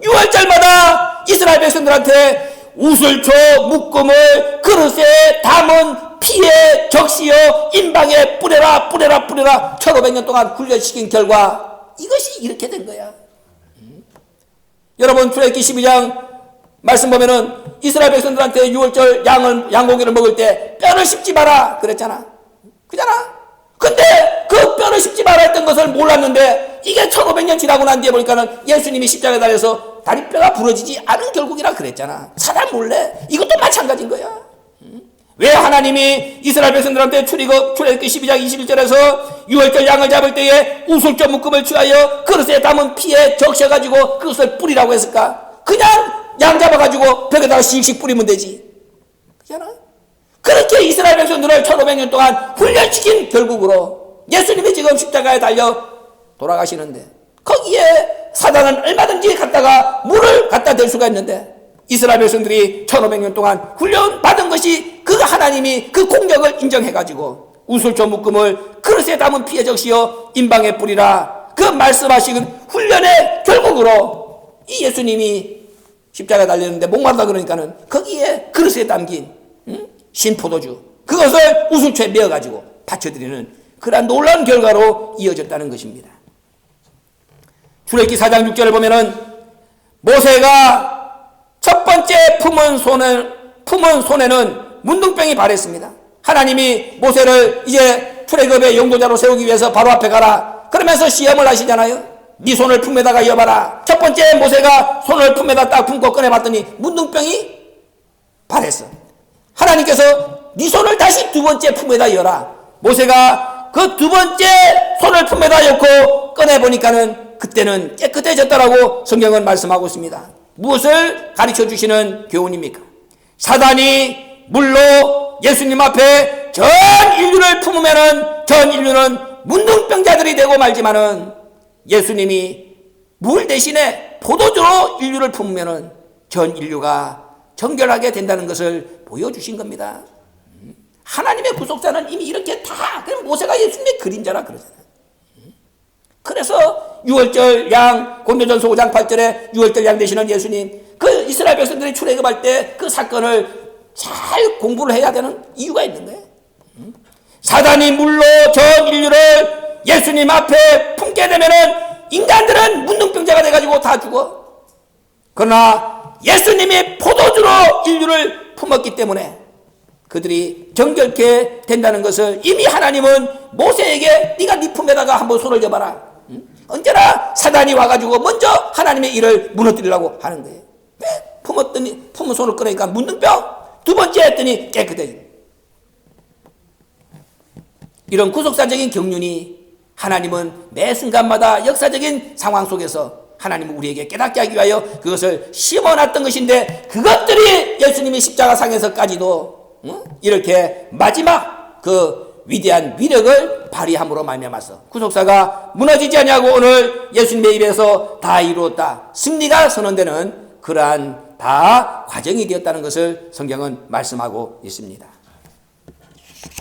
6월절마다 이스라엘 백성들한테 우슬초 묶음을 그릇에 담은 피에 적시어 임방에 뿌려라 뿌려라 뿌려라 1500년 동안 훈련시킨 결과 이것이 이렇게 된 거야. 여러분 출애굽기 12장 말씀 보면은 이스라엘 백성들한테 6월절 양고기를 먹을 때 뼈를 씹지 마라 그랬잖아. 그잖아. 근데 그 뼈를 씹지 마라 했던 것을 몰랐는데 이게 1500년 지나고 난 뒤에 보니까는 예수님이 십자가에 달려서 다리뼈가 부러지지 않은 결국이라 그랬잖아. 사람 몰래 이것도 마찬가지인 거야. 왜 하나님이 이스라엘 백성들한테 출애굽기 12장 21절에서 6월절 양을 잡을 때에 우슬점 묶음을 취하여 그릇에 담은 피에 적셔가지고 그것을 뿌리라고 했을까? 그냥 양 잡아가지고 벽에다가 씩씩 뿌리면 되지. 그잖아. 그렇게 이스라엘 백성들을 1500년 동안 훈련시킨 결국으로 예수님이 지금 십자가에 달려 돌아가시는데 거기에 사단은 얼마든지 갖다가 물을 갖다 댈 수가 있는데 이스라엘 백성들이 1500년 동안 훈련받은 것이 그 하나님이 그 공격을 인정해가지고 우슬조 묶음을 그릇에 담은 피에 적시어 임방에 뿌리라 그 말씀하신 훈련의 결국으로 이 예수님이 십자가에 달렸는데 목마르다 그러니까는 거기에 그릇에 담긴 신포도주 그것을 우슬초에 메어가지고 바쳐드리는 그러한 놀라운 결과로 이어졌다는 것입니다. 출애굽기 4장 6절을 보면은 모세가 첫 번째 품은 손에는 문둥병이 발했습니다. 하나님이 모세를 이제 출애굽의 용도자로 세우기 위해서 바로 앞에 가라 그러면서 시험을 하시잖아요. 네 손을 품에다가 이어봐라. 첫 번째 모세가 손을 품에다 딱 품고 꺼내봤더니 문둥병이 발했어. 하나님께서 네 손을 다시 두 번째 품에다 이어라. 모세가 그 두 번째 손을 품에다 엮고 꺼내보니까는 그때는 깨끗해졌다라고 성경은 말씀하고 있습니다. 무엇을 가르쳐 주시는 교훈입니까? 사단이 물로 예수님 앞에 전 인류를 품으면은 전 인류는 문둥병자들이 되고 말지만은 예수님이 물 대신에 포도주로 인류를 품으면은 전 인류가 정결하게 된다는 것을 보여주신 겁니다. 하나님의 구속사는 이미 이렇게 다 그냥 모세가 예수님의 그림자라 그러잖아요. 그래서 6월절 양 고린도전서 5장 8절에 6월절 양 되시는 예수님 그 이스라엘 백성들이 출애굽할 때 그 사건을 잘 공부를 해야 되는 이유가 있는 거예요. 사단이 물로 전 인류를 예수님 앞에 품게 되면은 인간들은 문둥병자가 돼가지고 다 죽어. 그러나 예수님이 포도주로 인류를 품었기 때문에 그들이 정결케 된다는 것을 이미 하나님은 모세에게 네가 네 품에다가 한번 손을 잡아라. 언제나 사단이 와가지고 먼저 하나님의 일을 무너뜨리려고 하는 거예요. 품은 손을 꺼내니까 문둥병 두 번째 했더니 깨끗해. 이런 구속사적인 경륜이 하나님은 매 순간마다 역사적인 상황 속에서 하나님은 우리에게 깨닫게 하기 위하여 그것을 심어놨던 것인데 그것들이 예수님이 십자가상에서까지도 이렇게 마지막 그 위대한 위력을 발휘함으로 말미암아서 구속사가 무너지지 않냐고 오늘 예수님의 입에서 다 이루었다 승리가 선언되는 그러한 다 과정이 되었다는 것을 성경은 말씀하고 있습니다.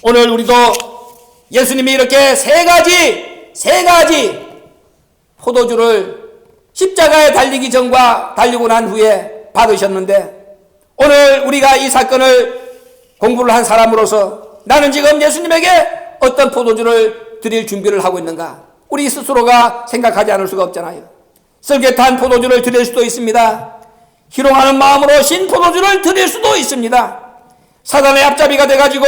오늘 우리도 예수님이 이렇게 세 가지 포도주를 십자가에 달리기 전과 달리고 난 후에 받으셨는데 오늘 우리가 이 사건을 공부를 한 사람으로서 나는 지금 예수님에게 어떤 포도주를 드릴 준비를 하고 있는가? 우리 스스로가 생각하지 않을 수가 없잖아요. 썰개탄 포도주를 드릴 수도 있습니다. 희롱하는 마음으로 신 포도주를 드릴 수도 있습니다. 사단의 앞잡이가 돼가지고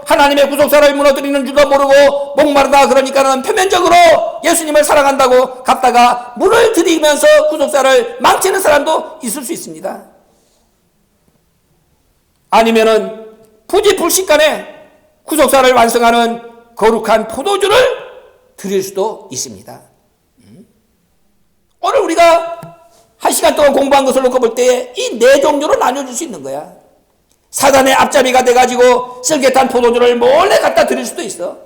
하나님의 구속사를 무너뜨리는 줄도 모르고 목마르다 그러니까는 표면적으로 예수님을 사랑한다고 갔다가 물을 들이면서 구속사를 망치는 사람도 있을 수 있습니다. 아니면은 부지불식간에 구속사를 완성하는 거룩한 포도주를 드릴 수도 있습니다. 오늘 우리가 한 시간 동안 공부한 것을 놓고 볼 때 이 네 종류로 나눠줄 수 있는 거야. 사단의 앞잡이가 돼가지고 썰개탄 포도주를 몰래 갖다 드릴 수도 있어.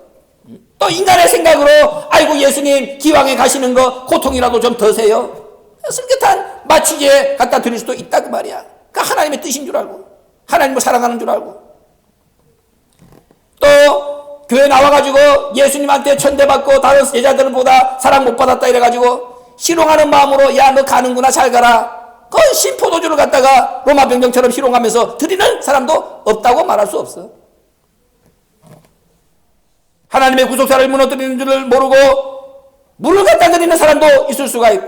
또 인간의 생각으로 아이고 예수님 기왕에 가시는 거 고통이라도 좀 더세요. 썰개탄 마취제 갖다 드릴 수도 있다 그 말이야. 그러니까 하나님의 뜻인 줄 알고 하나님을 사랑하는 줄 알고 또 교회 나와가지고 예수님한테 천대받고 다른 여자들보다 사랑 못 받았다 이래가지고 희롱하는 마음으로 야 너 가는구나 잘 가라. 그 신포도주를 갖다가 로마 병정처럼 희롱하면서 드리는 사람도 없다고 말할 수 없어. 하나님의 구속사를 무너뜨리는 줄을 모르고 물을 갖다 드리는 사람도 있을 수가 있고,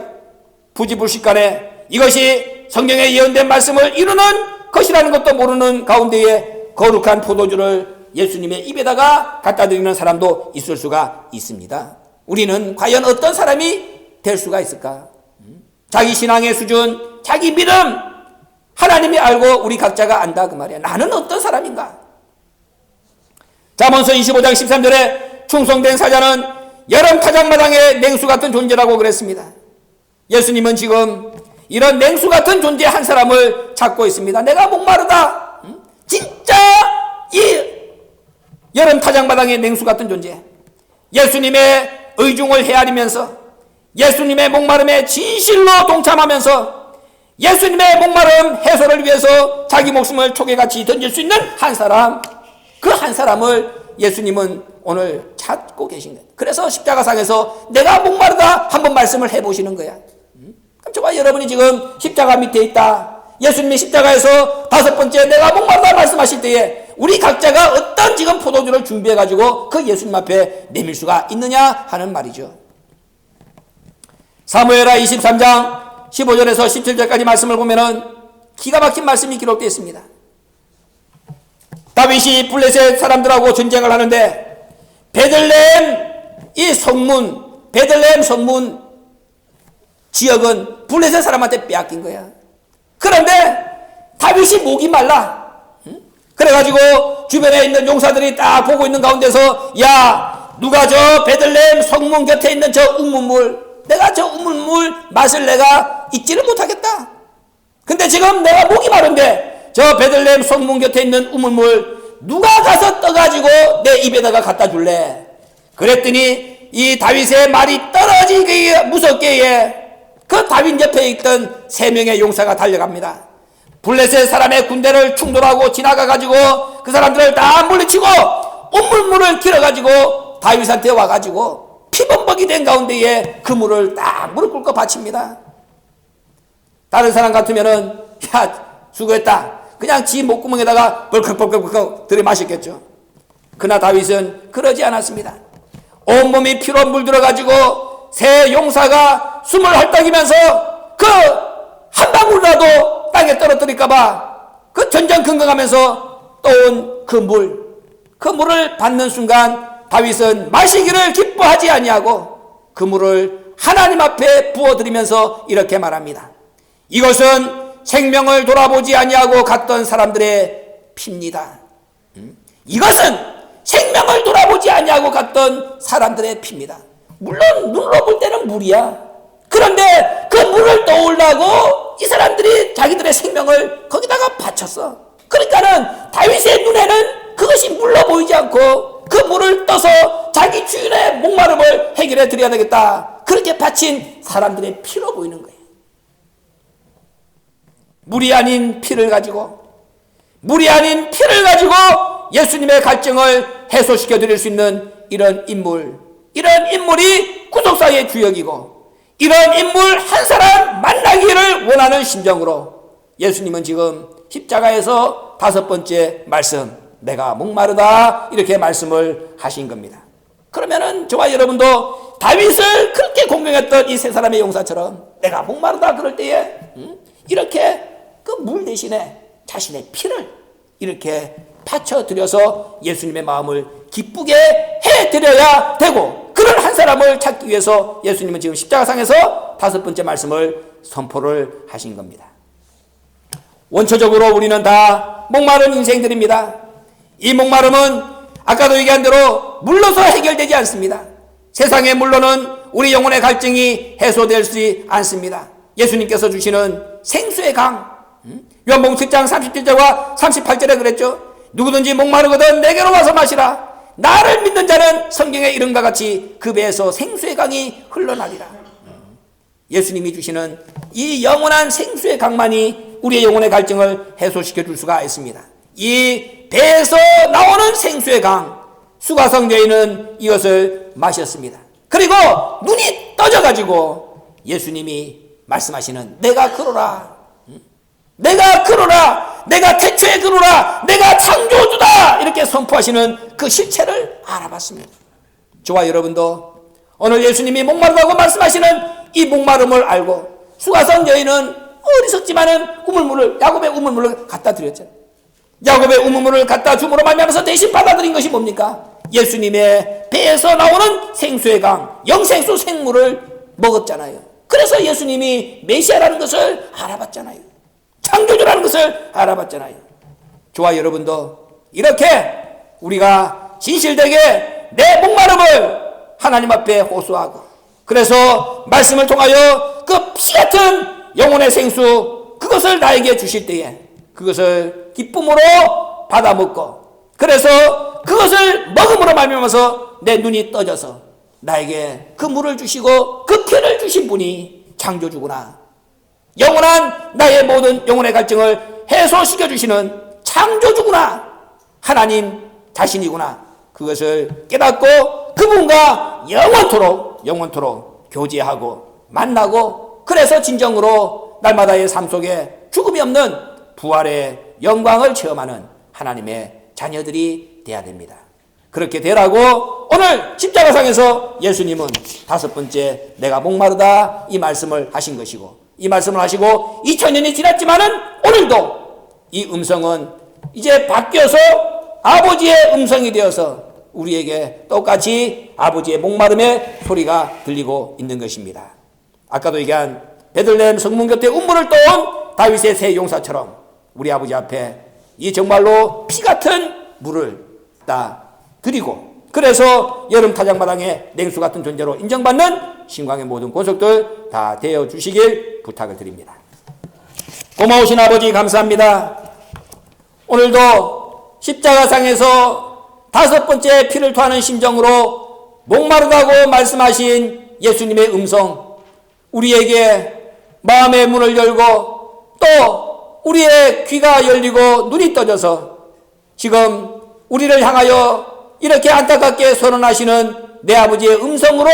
부지불식간에 이것이 성경에 예언된 말씀을 이루는 것이라는 것도 모르는 가운데에 거룩한 포도주를 예수님의 입에다가 갖다 드리는 사람도 있을 수가 있습니다. 우리는 과연 어떤 사람이 될 수가 있을까? 자기 신앙의 수준, 자기 믿음, 하나님이 알고 우리 각자가 안다 그 말이야. 나는 어떤 사람인가? 잠언서 25장 13절에 충성된 사자는 여름 타작마당의 냉수 같은 존재라고 그랬습니다. 예수님은 지금 이런 냉수 같은 존재 한 사람을 찾고 있습니다. 내가 목마르다. 진짜 이 여름 타작마당의 냉수 같은 존재, 예수님의 의중을 헤아리면서 예수님의 목마름에 진실로 동참하면서 예수님의 목마름 해소를 위해서 자기 목숨을 초계같이 던질 수 있는 한 사람, 그 한 사람을 예수님은 오늘 찾고 계신 거예요. 그래서 십자가상에서 내가 목마르다 한번 말씀을 해보시는 거야. 그럼 저와 여러분이 지금 십자가 밑에 있다, 예수님이 십자가에서 5번째 내가 목마르다 말씀하실 때에 우리 각자가 어떤 지금 포도주를 준비해가지고 그 예수님 앞에 내밀 수가 있느냐 하는 말이죠. 사무엘하 23장 15절에서 17절까지 말씀을 보면은 기가 막힌 말씀이 기록되어 있습니다. 다윗이 블레셋 사람들하고 전쟁을 하는데 베들레헴 이 성문, 베들레헴 성문 지역은 블레셋 사람한테 빼앗긴 거야. 그런데 다윗이 목이 말라. 그래가지고 주변에 있는 용사들이 딱 보고 있는 가운데서, 야, 누가 저 베들레헴 성문 곁에 있는 저 우물물, 내가 저 우물물 맛을 내가 잊지를 못하겠다. 근데 지금 내가 목이 마른데 저 베들레헴 성문 곁에 있는 우물물 누가 가서 떠가지고 내 입에다가 갖다 줄래? 그랬더니 이 다윗의 말이 떨어지기 무섭게 그 다윗 옆에 있던 3명의 용사가 달려갑니다. 블레셋 사람의 군대를 충돌하고 지나가가지고 그 사람들을 다 물리치고 우물물을 길어가지고 다윗한테 와가지고 피범벅이 된 가운데에 그 물을 딱 무릎 꿇고 바칩니다. 다른 사람 같으면은 야, 수고했다, 그냥 지 목구멍에다가 벌컥벌컥 들이마셨겠죠. 그러나 다윗은 그러지 않았습니다. 온몸이 피로 물들어가지고 세 용사가 숨을 헐떡이면서 그 한 방울이라도 땅에 떨어뜨릴까봐 그 전전긍긍하면서 떠온 그 물을 받는 순간 다윗은 마시기를 기뻐하지 아니하고 그 물을 하나님 앞에 부어드리면서 이렇게 말합니다. 이것은 생명을 돌아보지 아니하고 갔던 사람들의 피입니다. 이것은 생명을 돌아보지 아니하고 갔던 사람들의 피입니다. 물론 눈으로 볼 때는 물이야. 그런데 그 물을 떠올라고 이 사람들이 자기들의 생명을 거기다가 바쳤어. 그러니까는 다윗의 눈에는 그것이 물로 보이지 않고 그 물을 떠서 자기 주인의 목마름을 해결해 드려야 되겠다, 그렇게 바친 사람들의 피로 보이는 거예요. 물이 아닌 피를 가지고 예수님의 갈증을 해소시켜 드릴 수 있는 이런 인물이 구속사의 주역이고, 이런 인물 한 사람 만나기를 원하는 심정으로 예수님은 지금 십자가에서 5번째 말씀, 내가 목마르다, 이렇게 말씀을 하신 겁니다. 그러면은 저와 여러분도 다윗을 그렇게 공경했던 이 3사람의 용사처럼 내가 목마르다 그럴 때에 이렇게 그 물 대신에 자신의 피를 이렇게 바쳐드려서 예수님의 마음을 기쁘게 해드려야 되고, 그런 한 사람을 찾기 위해서 예수님은 지금 십자가상에서 5번째 말씀을 선포를 하신 겁니다. 원초적으로 우리는 다 목마른 인생들입니다. 이 목마름은 아까도 얘기한 대로 물로서 해결되지 않습니다. 세상의 물로는 우리 영혼의 갈증이 해소되지 않습니다. 예수님께서 주시는 생수의 강, 요한복음 7장 37절과 38절에 그랬죠. 누구든지 목마르거든 내게로 와서 마시라. 나를 믿는 자는 성경에 이른과 같이 그 배에서 생수의 강이 흘러나리라. 예수님이 주시는 이 영원한 생수의 강만이 우리의 영혼의 갈증을 해소시켜 줄 수가 있습니다. 이 배에서 나오는 생수의 강, 수가성 여인은 이것을 마셨습니다. 그리고 눈이 떠져가지고 예수님이 말씀하시는 내가 그로라, 내가 태초의 그로라, 내가 창조주다, 이렇게 선포하시는 그 실체를 알아봤습니다. 저와 여러분도 오늘 예수님이 목마르다고 말씀하시는 이 목마름을 알고 수가성 여인은 어리석지만은 야곱의 우물물을 갖다 드렸잖아요. 야곱의 우물물을 갖다 줌으로 말미암아서 대신 받아들인 것이 뭡니까? 예수님의 배에서 나오는 생수의 강, 영생수 생물을 먹었잖아요. 그래서 예수님이 메시아라는 것을 알아봤잖아요. 창조주라는 것을 알아봤잖아요. 저와 여러분도 이렇게 우리가 진실되게 내 목마름을 하나님 앞에 호소하고, 그래서 말씀을 통하여 그 피같은 영혼의 생수, 그것을 나에게 주실 때에 그것을 기쁨으로 받아 먹고, 그래서 그것을 먹음으로 말미암아서 내 눈이 떠져서 나에게 그 물을 주시고 그 피를 주신 분이 창조주구나, 영원한 나의 모든 영혼의 갈증을 해소시켜 주시는 창조주구나, 하나님 자신이구나, 그것을 깨닫고 그분과 영원토록 교제하고 만나고, 그래서 진정으로 날마다의 삶 속에 죽음이 없는 부활의 영광을 체험하는 하나님의 자녀들이 되어야 됩니다. 그렇게 되라고 오늘 십자가상에서 예수님은 5번째 내가 목마르다 이 말씀을 하신 것이고, 이 말씀을 하시고 2000년이 지났지만은 오늘도 이 음성은 이제 바뀌어서 아버지의 음성이 되어서 우리에게 똑같이 아버지의 목마름의 소리가 들리고 있는 것입니다. 아까도 얘기한 베들레헴 성문 곁에 운물을 떠온 다윗의 새 용사처럼 우리 아버지 앞에 이 정말로 피 같은 물을 다 드리고, 그래서 여름 타작마당에 냉수 같은 존재로 인정받는 신광의 모든 권속들 다 되어 주시길 부탁을 드립니다. 고마우신 아버지 감사합니다. 오늘도 십자가상에서 5번째 피를 토하는 심정으로 목마르다고 말씀하신 예수님의 음성, 우리에게 마음의 문을 열고 또 우리의 귀가 열리고 눈이 떠져서 지금 우리를 향하여 이렇게 안타깝게 선언하시는 내 아버지의 음성으로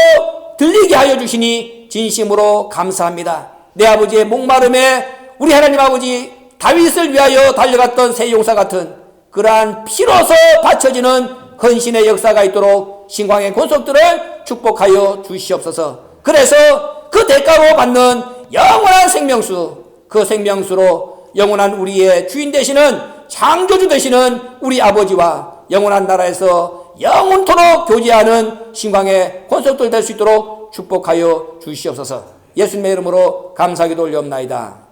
들리게 하여 주시니 진심으로 감사합니다. 내 아버지의 목마름에 우리 하나님 아버지 다윗을 위하여 달려갔던 새 용사 같은 그러한 피로서 바쳐지는 헌신의 역사가 있도록 신광의 권속들을 축복하여 주시옵소서. 그래서 그 대가로 받는 영원한 생명수, 그 생명수로 영원한 우리의 주인 되시는 창조주 되시는 우리 아버지와 영원한 나라에서 영원토록 교제하는 신광의 권속들 될 수 있도록 축복하여 주시옵소서. 예수님의 이름으로 감사기도 올려옵나이다.